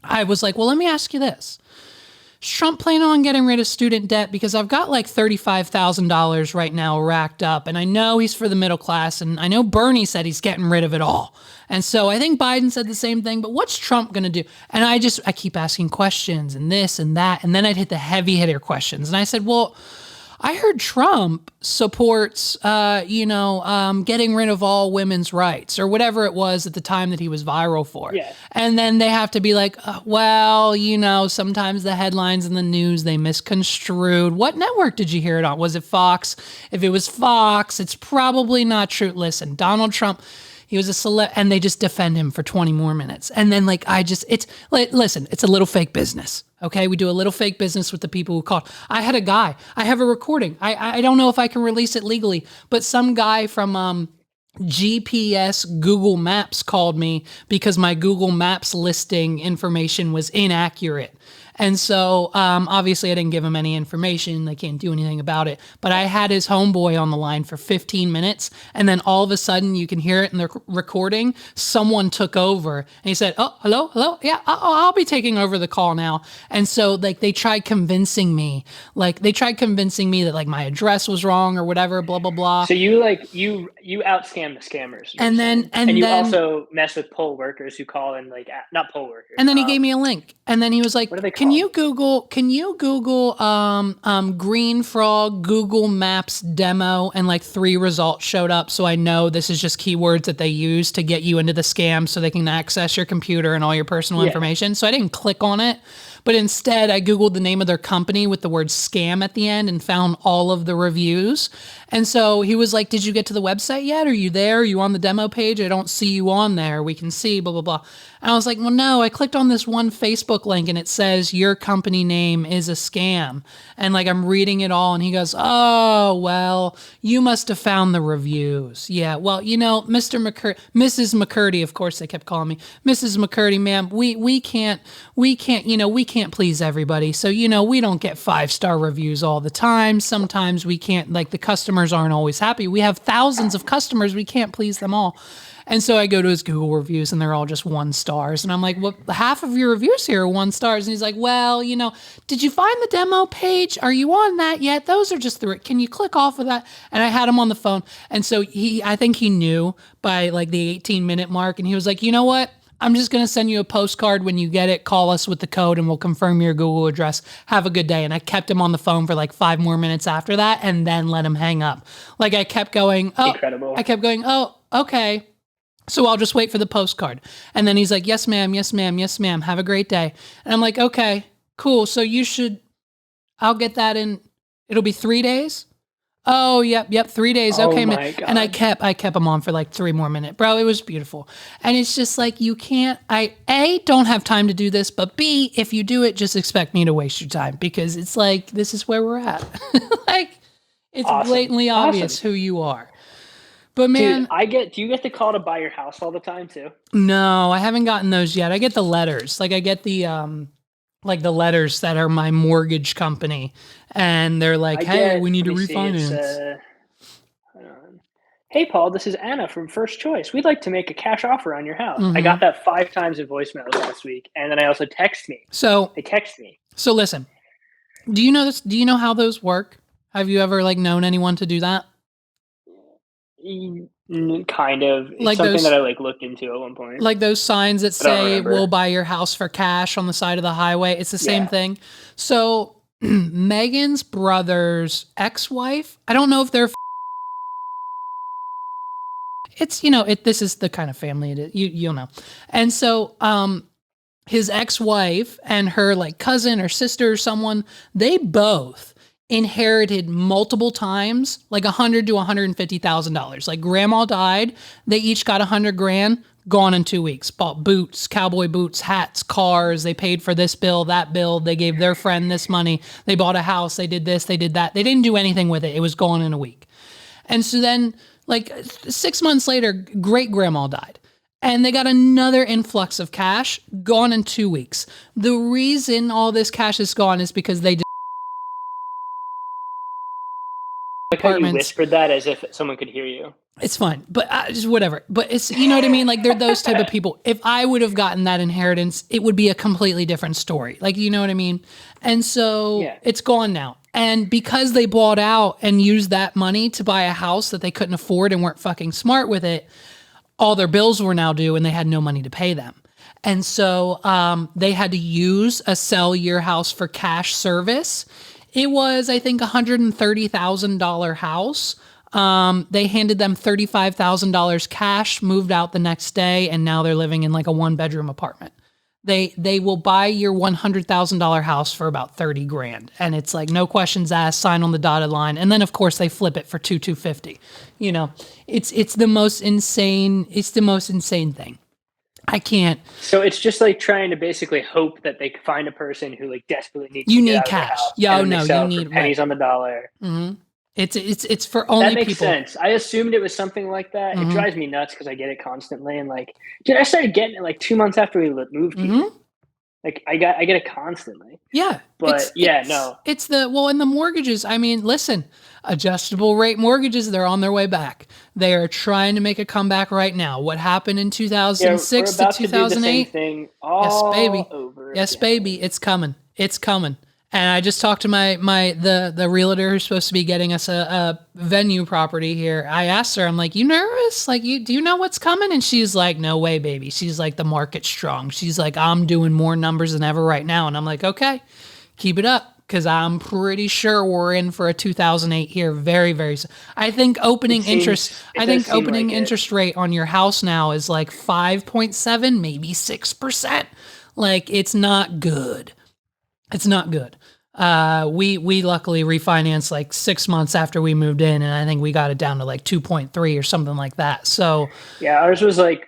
I was like, well, let me ask you this. Is Trump planning on getting rid of student debt? Because I've got like $35,000 right now racked up, and I know he's for the middle class, and I know Bernie said he's getting rid of it all. And so I think Biden said the same thing, but what's Trump going to do? And I keep asking questions and this and that, and then I'd hit the heavy hitter questions. And I said, well, I heard Trump supports, getting rid of all women's rights or whatever it was at the time that he was viral for. Yeah. And then they have to be like, sometimes the headlines in the news, they misconstrued. What network did you hear it on? Was it Fox? If it was Fox, it's probably not true. Listen, Donald Trump, he was a celeb, and they just defend him for 20 more minutes. And then it's a little fake business. Okay, we do a little fake business with the people who called. I had a guy. I have a recording. I don't know if I can release it legally, but some guy from GPS Google Maps called me because my Google Maps listing information was inaccurate. And so, obviously I didn't give him any information. They can't do anything about it. But I had his homeboy on the line for 15 minutes. And then all of a sudden you can hear it in the recording. Someone took over and he said, oh, hello. Yeah, I'll be taking over the call now. And so like they tried convincing me that like my address was wrong or whatever, blah, blah, blah. So you out-scam the scammers. And then also mess with poll workers who call in not poll workers. And then he gave me a link. And then he was like, what are they called? Can you Google green frog Google Maps demo, and like 3 results showed up. So I know this is just keywords that they use to get you into the scam so they can access your computer and all your personal information. So I didn't click on it, but instead I Googled the name of their company with the word scam at the end and found all of the reviews. And so he was like, did you get to the website yet? Are you there? Are you on the demo page? I don't see you on there. We can see blah, blah, blah. And I was like, well, no, I clicked on this one Facebook link and it says your company name is a scam. And like, I'm reading it all. And he goes, oh, well, you must have found the reviews. Yeah. Well, Mrs. McCurdy, of course, they kept calling me Mrs. McCurdy, ma'am. We can't please everybody. So, we don't get 5-star reviews all the time. Sometimes we can't, like the customers aren't always happy. We have thousands of customers. We can't please them all. And so I go to his Google reviews and they're all just 1 stars. And I'm like, well, half of your reviews here are 1 stars. And he's like, well, did you find the demo page? Are you on that yet? Those are just can you click off of that? And I had him on the phone. And so I think he knew by like the 18-minute mark. And he was like, you know what? I'm just going to send you a postcard when you get it. Call us with the code and we'll confirm your Google address. Have a good day. And I kept him on the phone for like 5 more minutes after that and then let him hang up. Like I kept going, incredible. I kept going, oh, okay. So I'll just wait for the postcard. And then he's like, yes, ma'am. Yes, ma'am. Yes, ma'am. Have a great day. And I'm like, okay, cool. So I'll get that in, it'll be 3 days. Oh, yep, 3 days. Okay, man. And I kept him on for like 3 more minutes. Bro, it was beautiful. And it's just like, you can't, A, don't have time to do this, but B, if you do it, just expect me to waste your time because it's like, this is where we're at. Like, it's awesome. Blatantly obvious who you are. But man, dude, do you get the call to buy your house all the time too? No, I haven't gotten those yet. I get the letters. Like I get the, the letters that are my mortgage company, and they're like, "Hey, we need to refinance." Hey, Paul, this is Anna from First Choice. We'd like to make a cash offer on your house. Mm-hmm. I got that 5 times in voicemails last week, and then I also text me. They text me. So listen, do you know this? Do you know how those work? Have you ever known anyone to do that? Kind of. It's something that I looked into at one point. Like those signs that say we'll buy your house for cash on the side of the highway. It's the same thing. So Megan's brother's ex-wife. I don't know if they're. It's this is the kind of family it is. You'll know, and so his ex-wife and her like cousin or sister or someone, they both inherited multiple times, like $100,000 to $150,000. Like grandma died, they each got $100,000, gone in 2 weeks. Bought boots, cowboy boots, hats, cars. They paid for this bill, that bill. They gave their friend this money. They bought a house. They did this. They did that. They didn't do anything with it. It was gone in a week. And so then, like 6 months later, great grandma died. And they got another influx of cash, gone in 2 weeks. The reason all this cash is gone is because they like how you whispered that as if someone could hear you. It's fine, but just whatever. But it's, you know what I mean? Like they're those type of people. If I would have gotten that inheritance, it would be a completely different story. Like, you know what I mean? And so It's gone now. And because they bought out and used that money to buy a house that they couldn't afford and weren't fucking smart with it, all their bills were now due and they had no money to pay them. And so they had to use a sell your house for cash service. It was, I think, $130,000 house. They handed them $35,000 cash, moved out the next day, and now they're living in like a 1-bedroom apartment. They will buy your $100,000 house for about $30,000, and it's like no questions asked, sign on the dotted line, and then of course they flip it for $250. You know, it's the most insane. It's the most insane thing. I can't. So it's just like trying to basically hope that they find a person who like desperately needs. You need cash. Yeah, no, you need pennies on the dollar. Mm-hmm. It's for only people. That makes sense. I assumed it was something like that. Mm-hmm. It drives me nuts because I get it constantly. And like, dude, I started getting it like 2 months after we moved here. Mm-hmm. Like I get it constantly. Yeah. But it's and the mortgages. I mean, listen, adjustable rate mortgages, they're on their way back. They are trying to make a comeback right now. What happened in 2006 to 2008? Yes, baby. Yes, baby. It's coming. It's coming. And I just talked to the realtor who's supposed to be getting us a venue property here. I asked her, I'm like, you nervous? Like, do you know what's coming? And she's like, no way, baby. She's like, the market's strong. She's like, I'm doing more numbers than ever right now. And I'm like, okay, keep it up. Because I'm pretty sure we're in for a 2008 here. Very, very soon. I think opening interest rate on your house now is like 5.7, maybe 6%. Like, it's not good. It's not good. We luckily refinanced like 6 months after we moved in, and I think we got it down to like 2.3 or something like that. So yeah, ours was like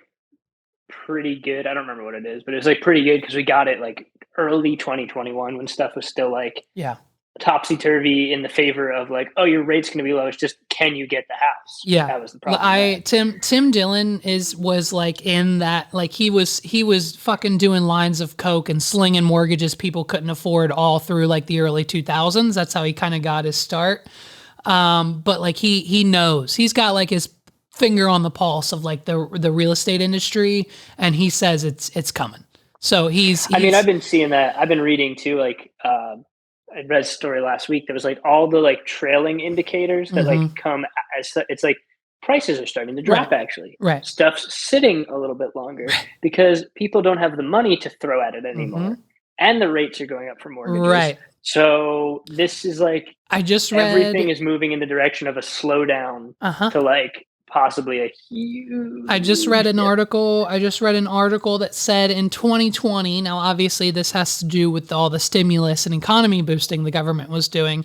pretty good. I don't remember what it is, but it was like pretty good because we got it like early 2021 when stuff was still like topsy-turvy in the favor of like, oh, your rate's going to be low. It's just, can you get the house? Yeah. That was the problem. Tim Dillon was like in that, like he was fucking doing lines of coke and slinging mortgages people couldn't afford all through like the early 2000s. That's how he kind of got his start. But like he knows, he's got like his finger on the pulse of like the real estate industry, and he says it's coming. So he's I've been seeing that. I've been reading too, like, I read a story last week that was like all the like trailing indicators that like come as it's like prices are starting to drop actually. Right. Stuff's sitting a little bit longer because people don't have the money to throw at it anymore. And the rates are going up for mortgages. Right. So this is like everything is moving in the direction of a slowdown to like possibly a huge. I just read an article that said in 2020, now obviously this has to do with all the stimulus and economy boosting the government was doing,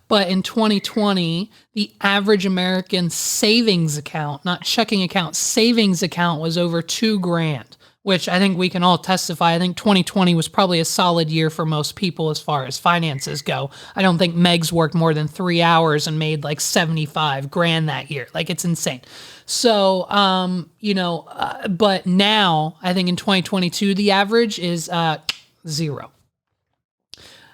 but in 2020, the average American savings account, not checking account, savings account was over $2,000, which I think we can all testify. I think 2020 was probably a solid year for most people as far as finances go. I don't think Meg's worked more than 3 hours and made like $75,000 that year. Like, it's insane. So, but now I think in 2022, the average is zero.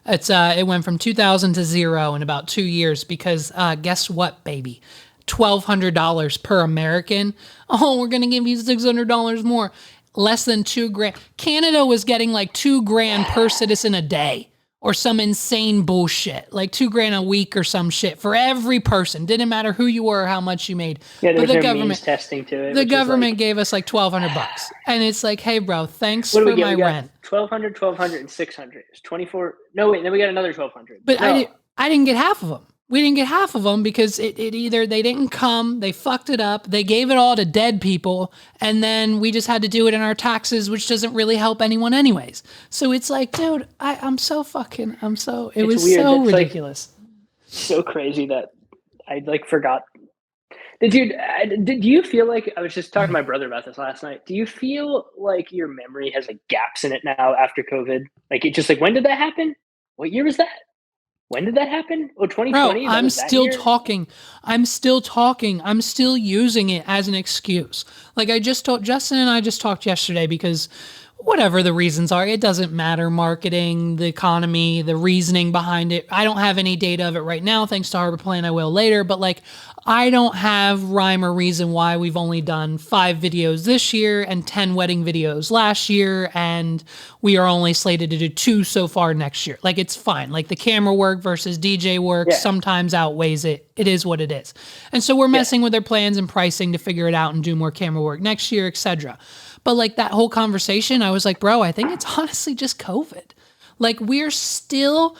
It went from 2,000 to zero in about 2 years because guess what, baby? $1,200 per American. Oh, we're going to give you $600 more. Less than $2,000. Canada was getting like $2,000 per citizen a day, or some insane bullshit, like $2,000 a week or some shit for every person. Didn't matter who you were or how much you made. Yeah, there's no means testing to it. The government gave us like $1,200, and it's like, hey, bro, thanks for my rent. 1,200, and 600. It's 24. No, wait, then we got another 1,200. But no. I didn't get half of them. We didn't get half of them because it either they didn't come, they fucked it up, they gave it all to dead people, and then we just had to do it in our taxes, which doesn't really help anyone anyways. So it's like, dude, it was so weird. So ridiculous. So crazy that I like forgot. Did you feel like, I was just talking to my brother about this last night. Do you feel like your memory has like gaps in it now after COVID? Like it just like, when did that happen? What year was that? When did that happen? Oh, 2020? Bro, I'm still talking. I'm still using it as an excuse. Like Justin and I just talked yesterday because whatever the reasons are, it doesn't matter. Marketing, the economy, the reasoning behind it. I don't have any data of it right now. Thanks to Harbor Plan, I will later. But like, I don't have rhyme or reason why we've only done 5 videos this year and 10 wedding videos last year, and we are only slated to do 2 so far next year. Like, it's fine. Like, the camera work versus DJ work sometimes outweighs it. It is what it is. And so we're messing with their plans and pricing to figure it out and do more camera work next year, etc. But like that whole conversation, I was like, bro, I think it's honestly just COVID. Like, Biden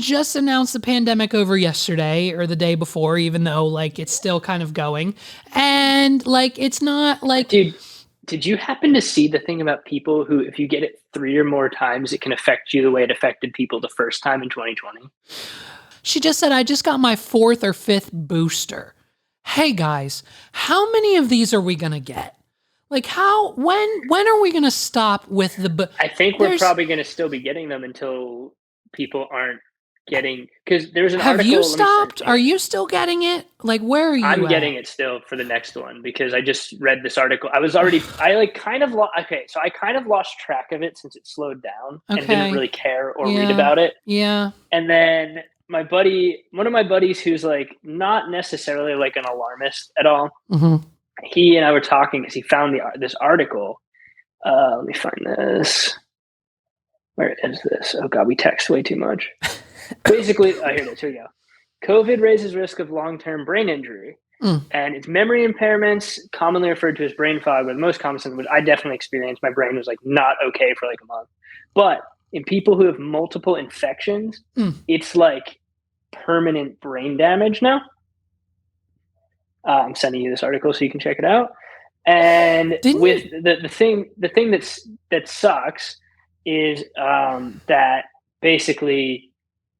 just announced the pandemic over yesterday or the day before, even though like it's still kind of going. And like, it's not like... Dude, did you happen to see the thing about people who, if you get it 3 or more times, it can affect you the way it affected people the first time in 2020? She just said, I just got my 4th or 5th booster. Hey guys, how many of these are we going to get? Like when are we going to stop with I think we're probably going to still be getting them until people aren't getting, because there's an article. Have you stopped? Are you still getting it? Like, where are you I'm getting it still for the next one because I just read this article. I kind of lost track of it since it slowed down and didn't really care or read about it. Yeah. And then one of my buddies who's like not necessarily like an alarmist at all. Mm-hmm. He and I were talking because he found this article. Let me find this. Where is this? Oh God, we text way too much. Basically, here it is. Here we go. COVID raises risk of long-term brain injury. And it's memory impairments, commonly referred to as brain fog, but the most common symptom, which I definitely experienced. My brain was like not okay for like a month. But in people who have multiple infections, it's like permanent brain damage now. I'm sending you this article so you can check it out. And the thing that sucks is that basically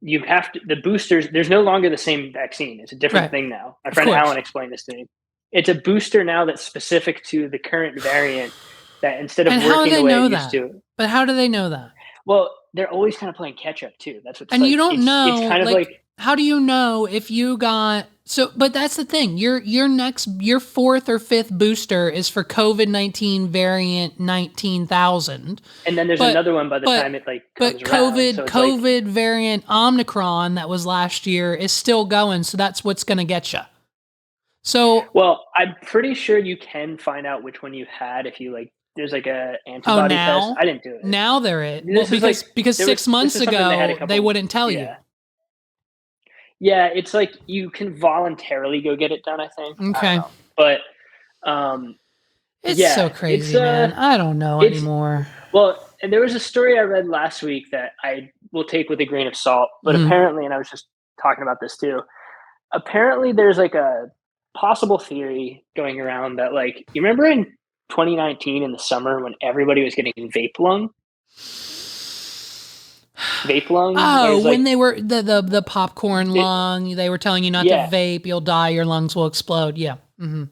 you have to, the boosters, there's no longer the same vaccine. It's a different thing now. My friend Alan explained this to me. It's a booster now that's specific to the current variant that instead of working the way it used to. But how do they know that? Well, they're always kind of playing catch up too. That's what's and like, you don't know. It's kind of like how do you know if you got but that's the thing. Your 4th or 5th booster is for COVID-19 variant 19,000. And then there's another one by the time it like comes around. But COVID variant Omicron that was last year is still going, so that's what's going to get you. So well, I'm pretty sure you can find out which one you had if you like. There's like a antibody test. I didn't do it. Now there is. Well, because 6 months ago they wouldn't tell you. Yeah, it's like you can voluntarily go get it done, I think. Okay. But it's so crazy, man. I don't know anymore. Well, and there was a story I read last week that I will take with a grain of salt, but apparently, and I was just talking about this too, apparently there's like a possible theory going around that like, you remember in 2019 in the summer when everybody was getting vape lung? Oh, when they were the popcorn lung, they were telling you not to vape, you'll die, your lungs will explode. Yeah. Mm-hmm.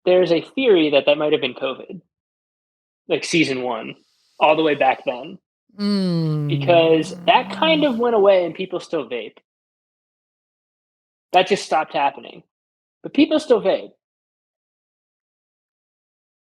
There's a theory that might have been COVID, like season 1, all the way back then, because that kind of went away and people still vape. That just stopped happening, but people still vape.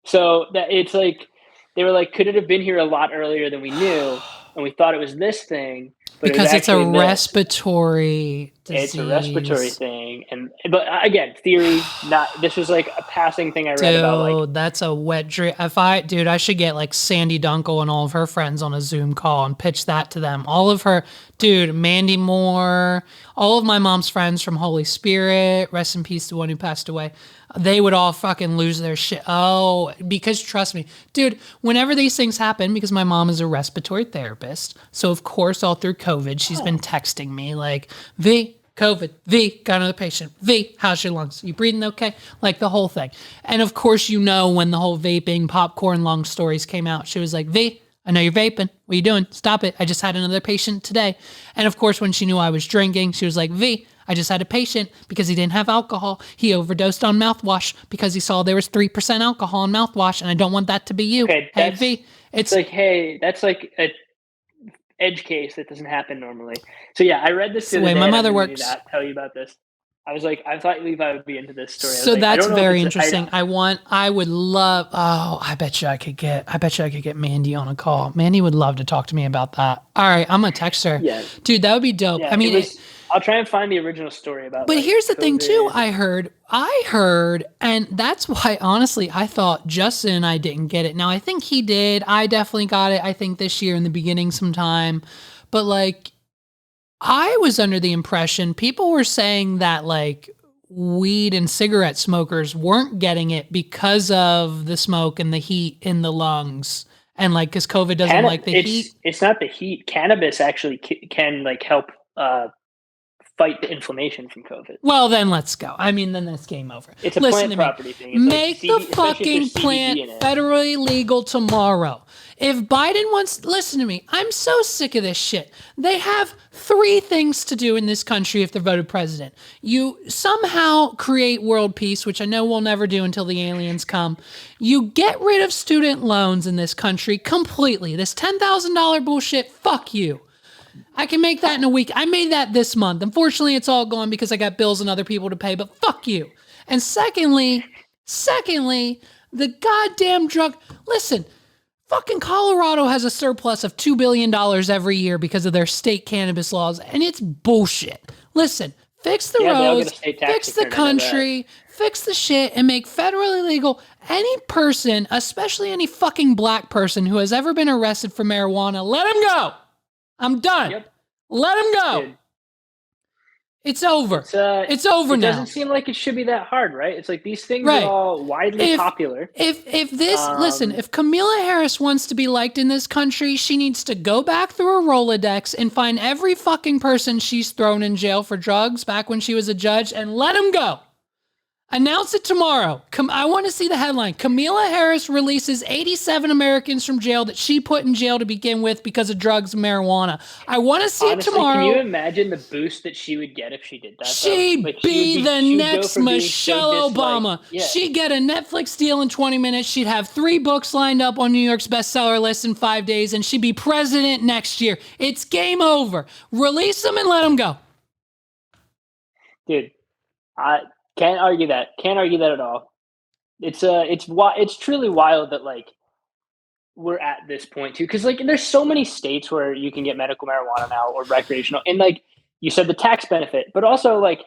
So that it's like they were like, could it have been here a lot earlier than we knew? And we thought it was this thing. but because it's a actually this. respiratory disease. It's a respiratory thing, but again, theory. Not this was like a passing thing I read about. Like, that's a wet dream. I should get like Sandy Dunkel and all of her friends on a Zoom call and pitch that to them. All of her, Mandy Moore, all of my mom's friends from Holy Spirit. Rest in peace to the one who passed away. They would all fucking lose their shit. Oh, because trust me, dude, whenever these things happen, because my mom is a respiratory therapist, so of course all through COVID, she's been texting me like, V, COVID, V, got another patient, V, how's your lungs? You breathing okay? Like the whole thing. And of course, when the whole vaping, popcorn lung stories came out, she was like, V, I know you're vaping. What are you doing? Stop it. I just had another patient today. And of course, when she knew I was drinking, she was like, V, I just had a patient because he didn't have alcohol. He overdosed on mouthwash because he saw there was 3% alcohol in mouthwash, and I don't want that to be you. Okay, hey, V, it's like, hey, that's like a edge case that doesn't happen normally. So yeah, I read this the way my mother works. Tell you about this. I was like, I thought Levi would be into this story. So that's very interesting. I would love. Oh, I bet you I could get Mandy on a call. Mandy would love to talk to me about that. All right, I'm gonna text her. Yeah, dude, that would be dope. Yeah, I mean, I'll try and find the original story about. But here's the thing too. I heard, and that's why honestly I thought Justin and I didn't get it. Now I think he did. I definitely got it. I think this year in the beginning sometime, but like. I was under the impression people were saying that like weed and cigarette smokers weren't getting it because of the smoke and the heat in the lungs. And like, cause COVID doesn't like the heat. It's not the heat. Cannabis actually can like help, fight the inflammation from COVID. Well, then let's go. I mean, then that's game over. It's a plant property thing. It's make the fucking plant federally legal tomorrow. If Biden wants, listen to me, I'm so sick of this shit. They have 3 things to do in this country if they're voted president. You somehow create world peace, which I know we'll never do until the aliens come. You get rid of student loans in this country completely. This $10,000 bullshit, fuck you. I can make that in a week. I made that this month. Unfortunately, it's all gone because I got bills and other people to pay, but fuck you. And secondly, the goddamn drug. Listen, fucking Colorado has a surplus of $2 billion every year because of their state cannabis laws, and it's bullshit. Listen, fix the roads, fix the country, fix the shit, and make federally legal any person, especially any fucking black person who has ever been arrested for marijuana, let him go. I'm done. Yep. Let him go. Dude. It's over. It's over now. It doesn't seem like it should be that hard, right? It's like these things are all widely popular. If listen, if Kamala Harris wants to be liked in this country, she needs to go back through her Rolodex and find every fucking person she's thrown in jail for drugs back when she was a judge and let him go. Announce it tomorrow. I want to see the headline. Kamala Harris releases 87 Americans from jail that she put in jail to begin with because of drugs and marijuana. I want to see it tomorrow. Can you imagine the boost that she would get if she did that? She'd be the next Michelle Obama. Yeah. She'd get a Netflix deal in 20 minutes. She'd have 3 books lined up on New York's bestseller list in 5 days, and she'd be president next year. It's game over. Release them and let them go. Dude, can't argue that. Can't argue that at all. It's truly wild that like we're at this point too, because like there's so many states where you can get medical marijuana now or recreational, and like you said, the tax benefit, but also like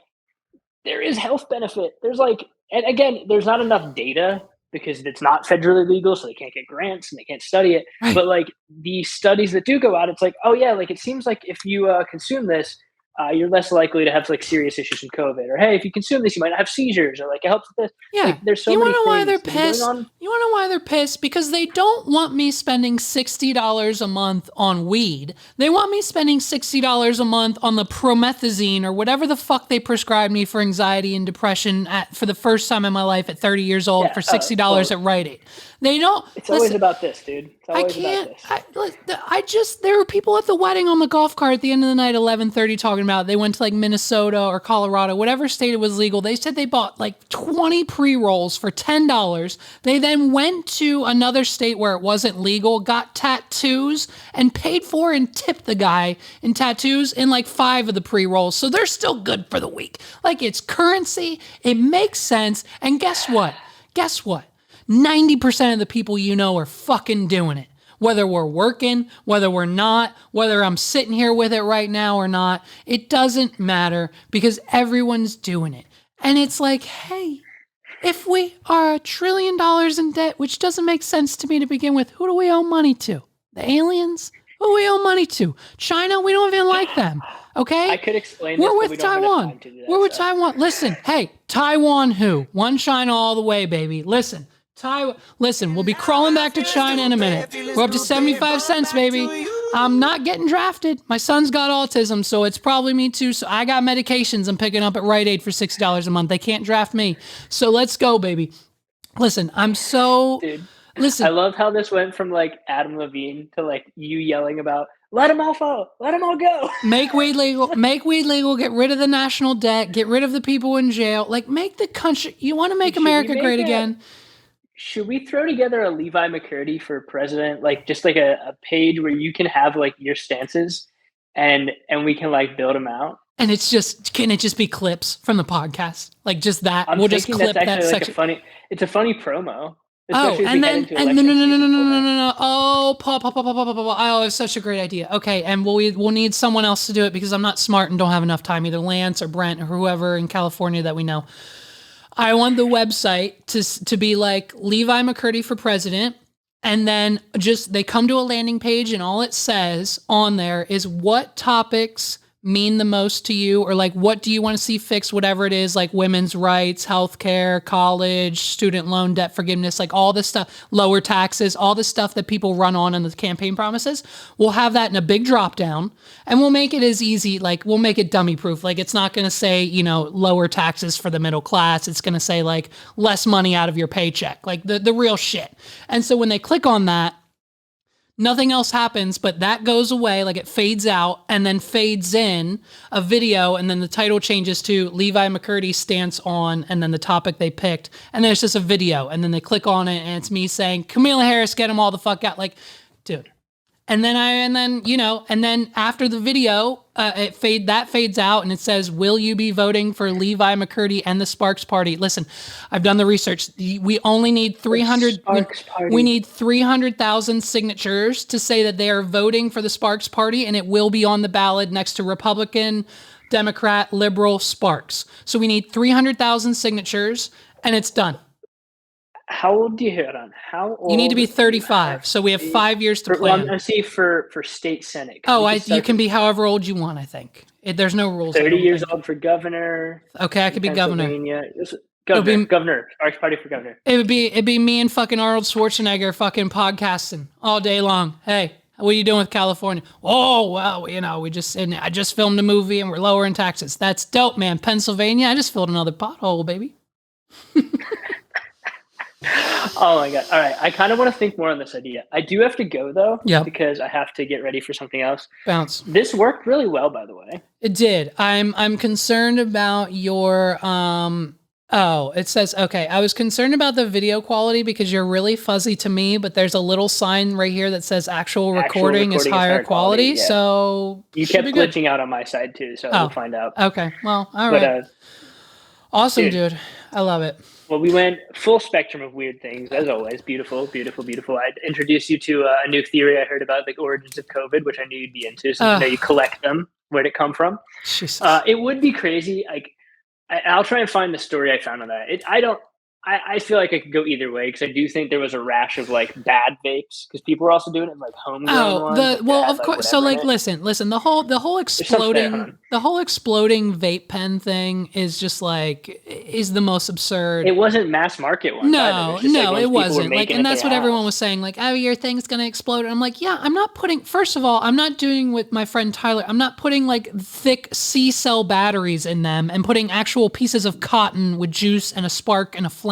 there is health benefit. There's like, and again, there's not enough data because it's not federally legal, so they can't get grants and they can't study it. Right. But like the studies that do go out, it's like, oh yeah, like it seems like if you consume this. You're less likely to have like serious issues from COVID, or hey, if you consume this, you might not have seizures, or like it helps with this. Yeah, like, there's so many things. You want to know why they're pissed? You want to know why they're pissed? Because they don't want me spending $60 a month on weed. They want me spending $60 a month on the promethazine or whatever the fuck they prescribed me for anxiety and depression for the first time in my life at 30 years old for $60 at Rite Aid. They don't. It's always about this, dude. It's always about this. There were people at the wedding on the golf cart at the end of the night, 11:30, talking about they went to like Minnesota or Colorado, whatever state it was legal. They said they bought like 20 pre-rolls for $10. They then went to another state where it wasn't legal, got tattoos, and paid for and tipped the guy in tattoos in like 5 of the pre-rolls. So they're still good for the week. Like it's currency. It makes sense. And guess what? 90% of the people you know are fucking doing it. whether we're working, whether we're not, whether I'm sitting here with it right now or not. It doesn't matter because everyone's doing it. And it's like, hey, if we are $1 trillion in debt, which doesn't make sense to me to begin with, who do we owe money to? The aliens? Who do we owe money to? China? We don't even like them. Okay? I could explain We're this, with but we don't have enough Taiwan. time to do that, We're with so. Taiwan. Listen, hey, Taiwan who? One China all the way, baby. Listen, Listen, we'll be crawling back to China in a minute. We're up to 75 cents, baby. I'm not getting drafted. My son's got autism, so it's probably me too. So I got medications I'm picking up at Rite Aid for $6 a month. They can't draft me. So let's go, baby. Listen, I'm so... Dude, listen. I love how this went from like Adam Levine to like you yelling about let them all fall, let them all go. Make weed legal, get rid of the national debt, get rid of the people in jail. Like make the country, you want to make America great again. Should we throw together a Levi McCurdy for president? Like just like a page where you can have like your stances and we can like build them out. And can it just be clips from the podcast? Like just that. We'll just clip that section. It's a funny promo. Oh, and then no. Oh, Paul. Oh, it's such a great idea. Okay, and we'll need someone else to do it because I'm not smart and don't have enough time, either Lance or Brent or whoever in California that we know. I want the website to be like Levi McCurdy for president, and then just they come to a landing page and all it says on there is what topics mean the most to you, or like what do you want to see fixed, whatever it is, like women's rights, healthcare, college, student loan debt forgiveness, like all this stuff, lower taxes, all the stuff that people run on in the campaign promises. We'll have that in a big drop down and we'll make it as easy, like we'll make it dummy proof. Like it's not going to say, lower taxes for the middle class. It's going to say like less money out of your paycheck, like the real shit. And so when they click on that, nothing else happens, but that goes away, like it fades out and then fades in a video, and then the title changes to Levi McCurdy stance on, and then the topic they picked, and then it's just a video, and then they click on it, and it's me saying, Kamala Harris, get them all the fuck out. Like, dude. And then after the video, it fades out and it says, will you be voting for Levi McCurdy and the Sparks Party? Listen, I've done the research. We only need 300. We need 300,000 signatures to say that they are voting for the Sparks Party, and it will be on the ballot next to Republican, Democrat, liberal, Sparks. So we need 300,000 signatures and it's done. How old do you hit on? How old? You need to be 35. So we have 5 years to plan. Let's see for state senate. You can be however old you want, I think. There's no rules. 30 years old for governor. Okay, I could be governor. Governor. Sparks Party for governor. It'd be me and fucking Arnold Schwarzenegger fucking podcasting all day long. Hey, what are you doing with California? Oh, well, I just filmed a movie and we're lowering taxes. That's dope, man. Pennsylvania, I just filled another pothole, baby. Oh my God. All right. I kind of want to think more on this idea. I do have to go though, because I have to get ready for something else. Bounce. This worked really well, by the way. It did. I'm concerned about your, it says, okay, I was concerned about the video quality because you're really fuzzy to me, but there's a little sign right here that says actual recording is higher quality. Yeah. So you kept glitching out on my side too. So we'll find out. Okay. Well, all right. Awesome, dude. I love it. Well, we went full spectrum of weird things, as always. Beautiful, beautiful, beautiful. I'd introduce you to a new theory I heard about the origins of COVID, which I knew you'd be into. So you collect them. Where'd it come from? It would be crazy. Like, I'll try and find the story I found on that. I feel like I could go either way because I do think there was a rash of like bad vapes because people were also doing it in like homegrown ones. Of course. So like, listen, the whole exploding vape pen thing is just like is the most absurd. It wasn't mass market one. No, it wasn't. Like, and that's what everyone was saying. Like, oh, your thing's gonna explode. And I'm like, yeah, I'm not putting. First of all, I'm not doing with my friend Tyler. I'm not putting like thick C-cell batteries in them and putting actual pieces of cotton with juice and a spark and a flame.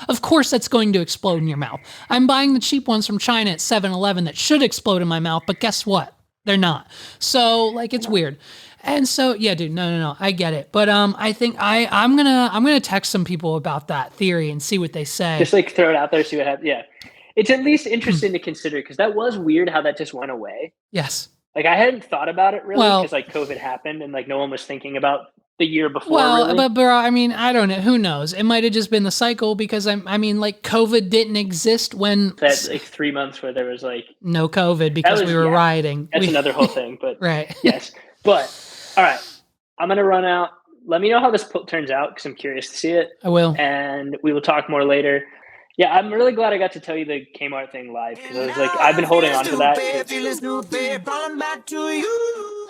Of course that's going to explode in your mouth. I'm buying the cheap ones from China at 7-Eleven that should explode in my mouth, but guess what? They're not. So like it's weird. And so yeah, dude, no, I get it. But I think I'm gonna text some people about that theory and see what they say. Just like throw it out there, see what happens. Yeah. It's at least interesting to consider because that was weird how that just went away. Yes. Like I hadn't thought about it really because like COVID happened and like no one was thinking about the year before. Well, really. but bro, I mean, I don't know. Who knows? It might have just been the cycle because I mean, like COVID didn't exist when that like 3 months where there was like no COVID because we were rioting. That's another whole thing, but right. Yes, but all right, I'm gonna run out. Let me know how this turns out because I'm curious to see it. I will, and we will talk more later. Yeah, I'm really glad I got to tell you the Kmart thing live because I was like, I've been holding on to that.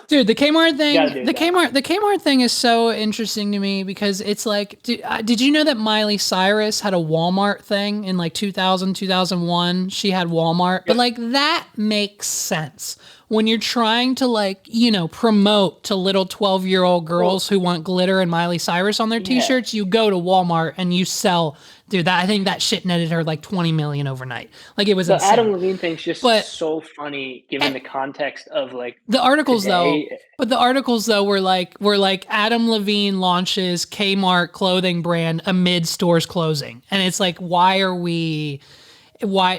Dude, the Kmart thing, the Kmart thing is so interesting to me because it's like, did you know that Miley Cyrus had a Walmart thing in like 2000, 2001? She had Walmart, but like that makes sense when you're trying to like, you know, promote to little 12-year-old girls who want glitter and Miley Cyrus on their t-shirts. You go to Walmart and you sell. Dude, I think that shit netted her like 20 million overnight. Like it was insane. Adam Levine thing's just so funny given the context of like the articles today. But the articles though were like Adam Levine launches Kmart clothing brand amid stores closing. And it's like, why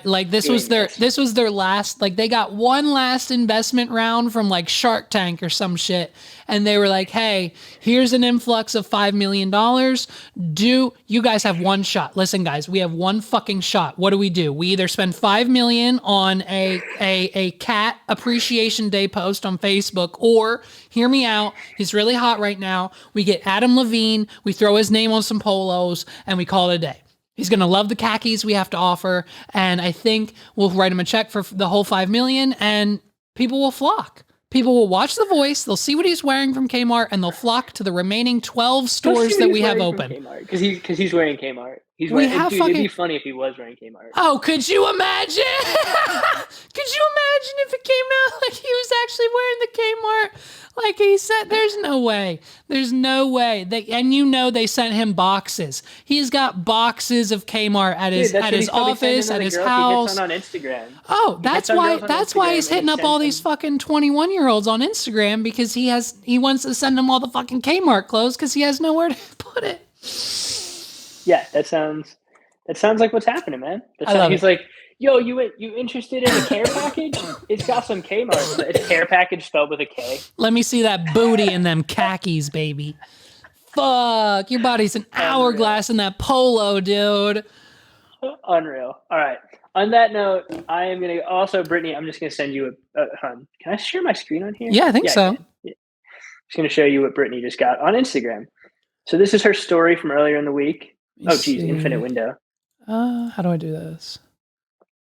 like this was their last, like they got one last investment round from like Shark Tank or some shit. And they were like, hey, here's an influx of $5 million. You guys have one shot. Listen, guys, we have one fucking shot. What do? We either spend $5 million on a cat appreciation day post on Facebook, or hear me out. He's really hot right now. We get Adam Levine, we throw his name on some polos, and we call it a day. He's going to love the khakis we have to offer. And I think we'll write him a check for the whole $5 million and people will flock. People will watch The Voice. They'll see what he's wearing from Kmart and they'll flock to the remaining 12 stores that we have open. Because he's wearing Kmart. It'd be funny if he was wearing Kmart. Oh, could you imagine? Could you imagine if it came out like he was actually wearing the Kmart? Like he said, there's no way. There's no way. And you know they sent him boxes. He's got boxes of Kmart at his office, at his house. He on Instagram. Oh, that's why he's hitting up all these fucking 21-year-olds on Instagram because he wants to send them all the fucking Kmart clothes because he has nowhere to put it. Yeah, that sounds like what's happening, man. He's like, yo, you interested in a care package? It's got some Kmart. It's care package spelled with a K. Let me see that booty in them khakis, baby. Fuck, your body's an hourglass in that polo, dude. Unreal. All right. On that note, I am going to also, Brittany, I'm just going to send you can I share my screen on here? Yeah, I think so. Yeah. Just going to show you what Brittany just got on Instagram. So this is her story from earlier in the week. Oh, geez, infinite window. How do I do this?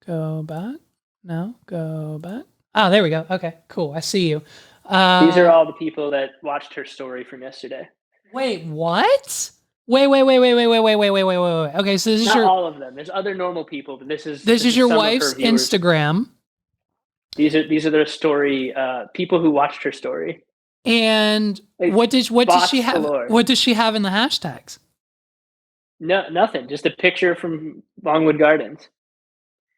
Go back? No, go back. Oh, there we go. Okay, cool. I see you. These are all the people that watched her story from yesterday. Wait, what? Wait. Okay, so this is not all of them. There's other normal people, but this is your wife's Instagram. These are their story. People who watched her story. And like, what does she have? Galore. What does she have in the hashtags? No, nothing. Just a picture from Longwood Gardens.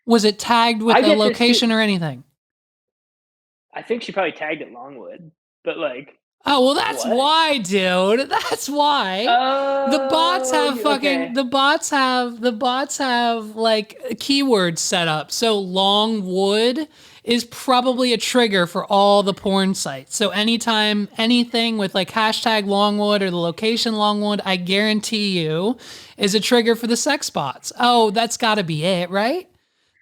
Was it tagged with a location or anything? I think she probably tagged it Longwood, but like. Oh well, that's why, dude. That's why the bots have the bots have like keywords set up. So Longwood is probably a trigger for all the porn sites. So anytime anything with like hashtag Longwood or the location Longwood, I guarantee you is a trigger for the sex bots. Oh, that's got to be it, right?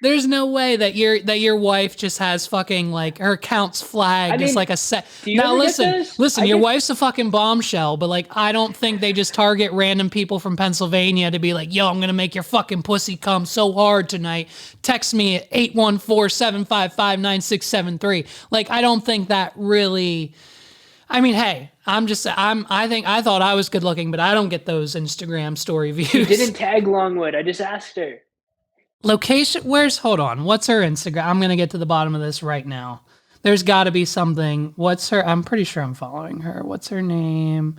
There's no way that your wife just has fucking like her accounts flagged as like a set. Now listen, your wife's a fucking bombshell, but like I don't think they just target random people from Pennsylvania to be like, yo, I'm gonna make your fucking pussy come so hard tonight. Text me at 814-755-9673. Like I don't think that really. I mean, hey, I thought I was good looking, but I don't get those Instagram story views. She didn't tag Longwood. I just asked her. Location, hold on, what's her Instagram? I'm going to get to the bottom of this right now. There's got to be something. I'm pretty sure I'm following her. What's her name?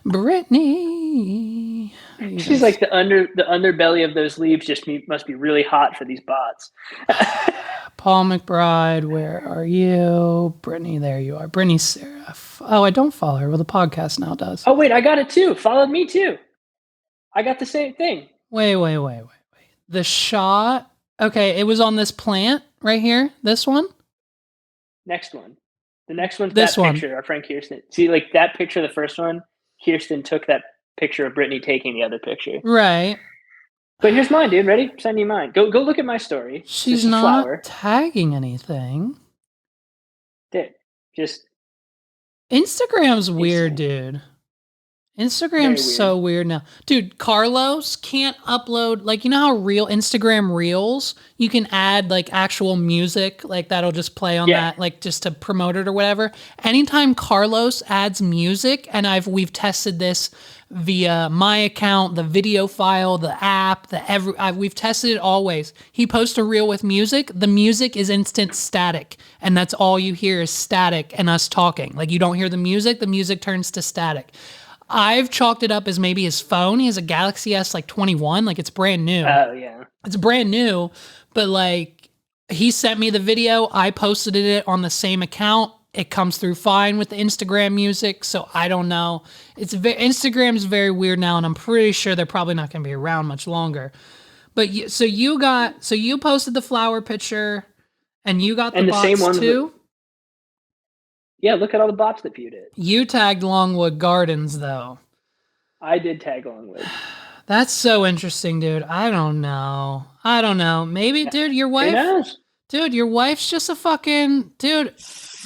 Brittany. She's like the underbelly of those leaves must be really hot for these bots. Paul McBride, where are you? Brittany, there you are. Brittany Sarah. Oh, I don't follow her. Well, the podcast now does. Oh, wait, I got it too. Followed me too. I got the same thing. Wait. The shot. Okay, it was on this plant right here. This one. Next one. The next one's that picture. Our friend Kirsten. See, like that picture, the first one. Kirsten took that picture of Brittany taking the other picture. Right. But here's mine, dude. Ready? Send you mine. Go look at my story. She's not tagging anything. Dude, just Instagram's weird, dude. Instagram's so weird now. Dude, Carlos can't upload, like, you know how Instagram Reels, you can add, like, actual music, like, that'll just play on that, like, just to promote it or whatever. Anytime Carlos adds music, and we've tested this via my account, the video file, the app, we've tested it always. He posts a reel with music, the music is instant static, and that's all you hear is static and us talking. Like, you don't hear the music turns to static. I've chalked it up as maybe his phone. He has a Galaxy S like 21, like it's brand new. Oh yeah. It's brand new, but like he sent me the video, I posted it on the same account. It comes through fine with the Instagram music, so I don't know. Instagram's very weird now, and I'm pretty sure they're probably not going to be around much longer. But you posted the flower picture, and you got the bots same ones too. Yeah, look at all the bots that viewed it. You tagged Longwood Gardens, though. I did tag Longwood. That's so interesting, dude. I don't know. Maybe, dude, your wife... Dude, your wife's just a fucking... Dude,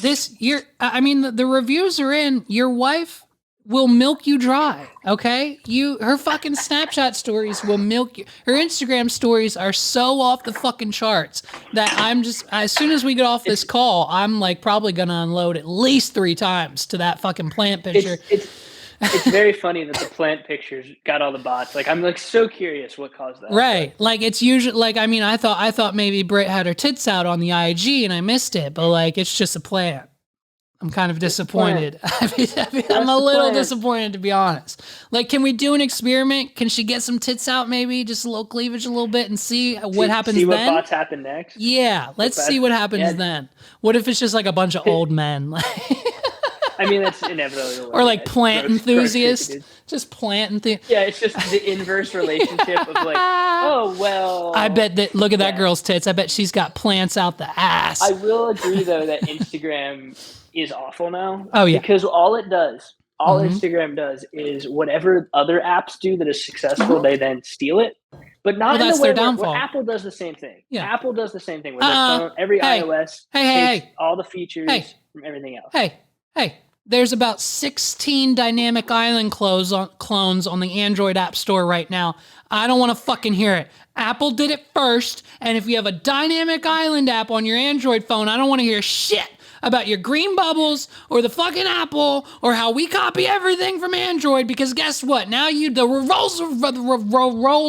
the reviews are in. Your wife will milk you dry, okay? Her fucking Snapchat stories will milk you. Her Instagram stories are so off the fucking charts that I'm just, as soon as we get off this call, I'm like probably gonna unload at least 3 times to that fucking plant picture. It's very funny that the plant pictures got all the bots. Like, I'm like so curious what caused that. Right. Like, it's usually like, I mean, I thought maybe Britt had her tits out on the IG and I missed it, but like, it's just a plant. I'm kind of disappointed. I'm a little disappointed, to be honest. Like, can we do an experiment? Can she get some tits out, maybe just a little cleavage, a little bit, and see what happens then? See what bots happen next? Yeah, let's see what happens then. What if it's just like a bunch of old men? I mean, that's inevitable. Or like plant enthusiasts. Just plant enthusiasts. Yeah, it's just the inverse relationship of like, oh, well. I bet that, look at that girl's tits. I bet she's got plants out the ass. I will agree, though, that Instagram is awful now. Oh, yeah. Because all Instagram does is whatever other apps do that is successful, they then steal it. But not in the way where Apple does the same thing. Yeah. Apple does the same thing with their phone. Every iOS takes all the features from everything else. Hey. There's about 16 dynamic island clones on the Android App Store right now. I don't want to fucking hear it. Apple did it first, and if you have a dynamic island app on your Android phone, I don't want to hear shit about your green bubbles or the fucking Apple or how we copy everything from Android, because guess what? Now the roles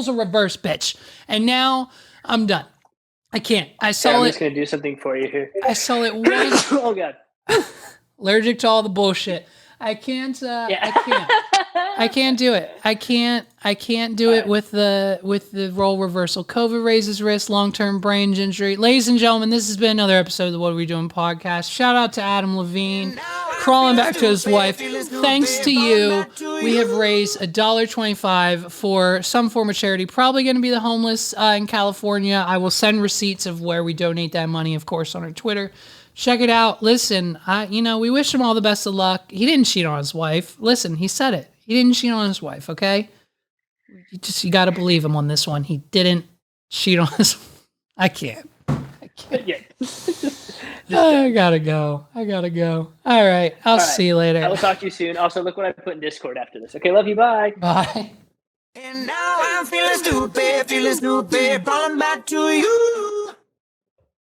are reversed, bitch. And now I'm done. I can't. I'm just going to do something for you here. I saw it once. Oh, God. Allergic to all the bullshit. I can't do it. I can't do it with the role reversal. COVID raises risk, long-term brain injury. Ladies and gentlemen, this has been another episode of the What Are We Doing podcast. Shout out to Adam Levine, crawling back to his wife. Thanks to you, we have raised $1.25 for some form of charity. Probably going to be the homeless in California. I will send receipts of where we donate that money, of course, on our Twitter. Check it out. Listen, we wish him all the best of luck. He didn't cheat on his wife. Listen, he said it. He didn't cheat on his wife, okay? You got to believe him on this one. He didn't cheat on his wife. I can't. Yeah. I gotta go. All right. I'll see you later. I will talk to you soon. Also, look what I put in Discord after this. Okay, love you. Bye. Bye. And now I'm feeling stupid, run back to you.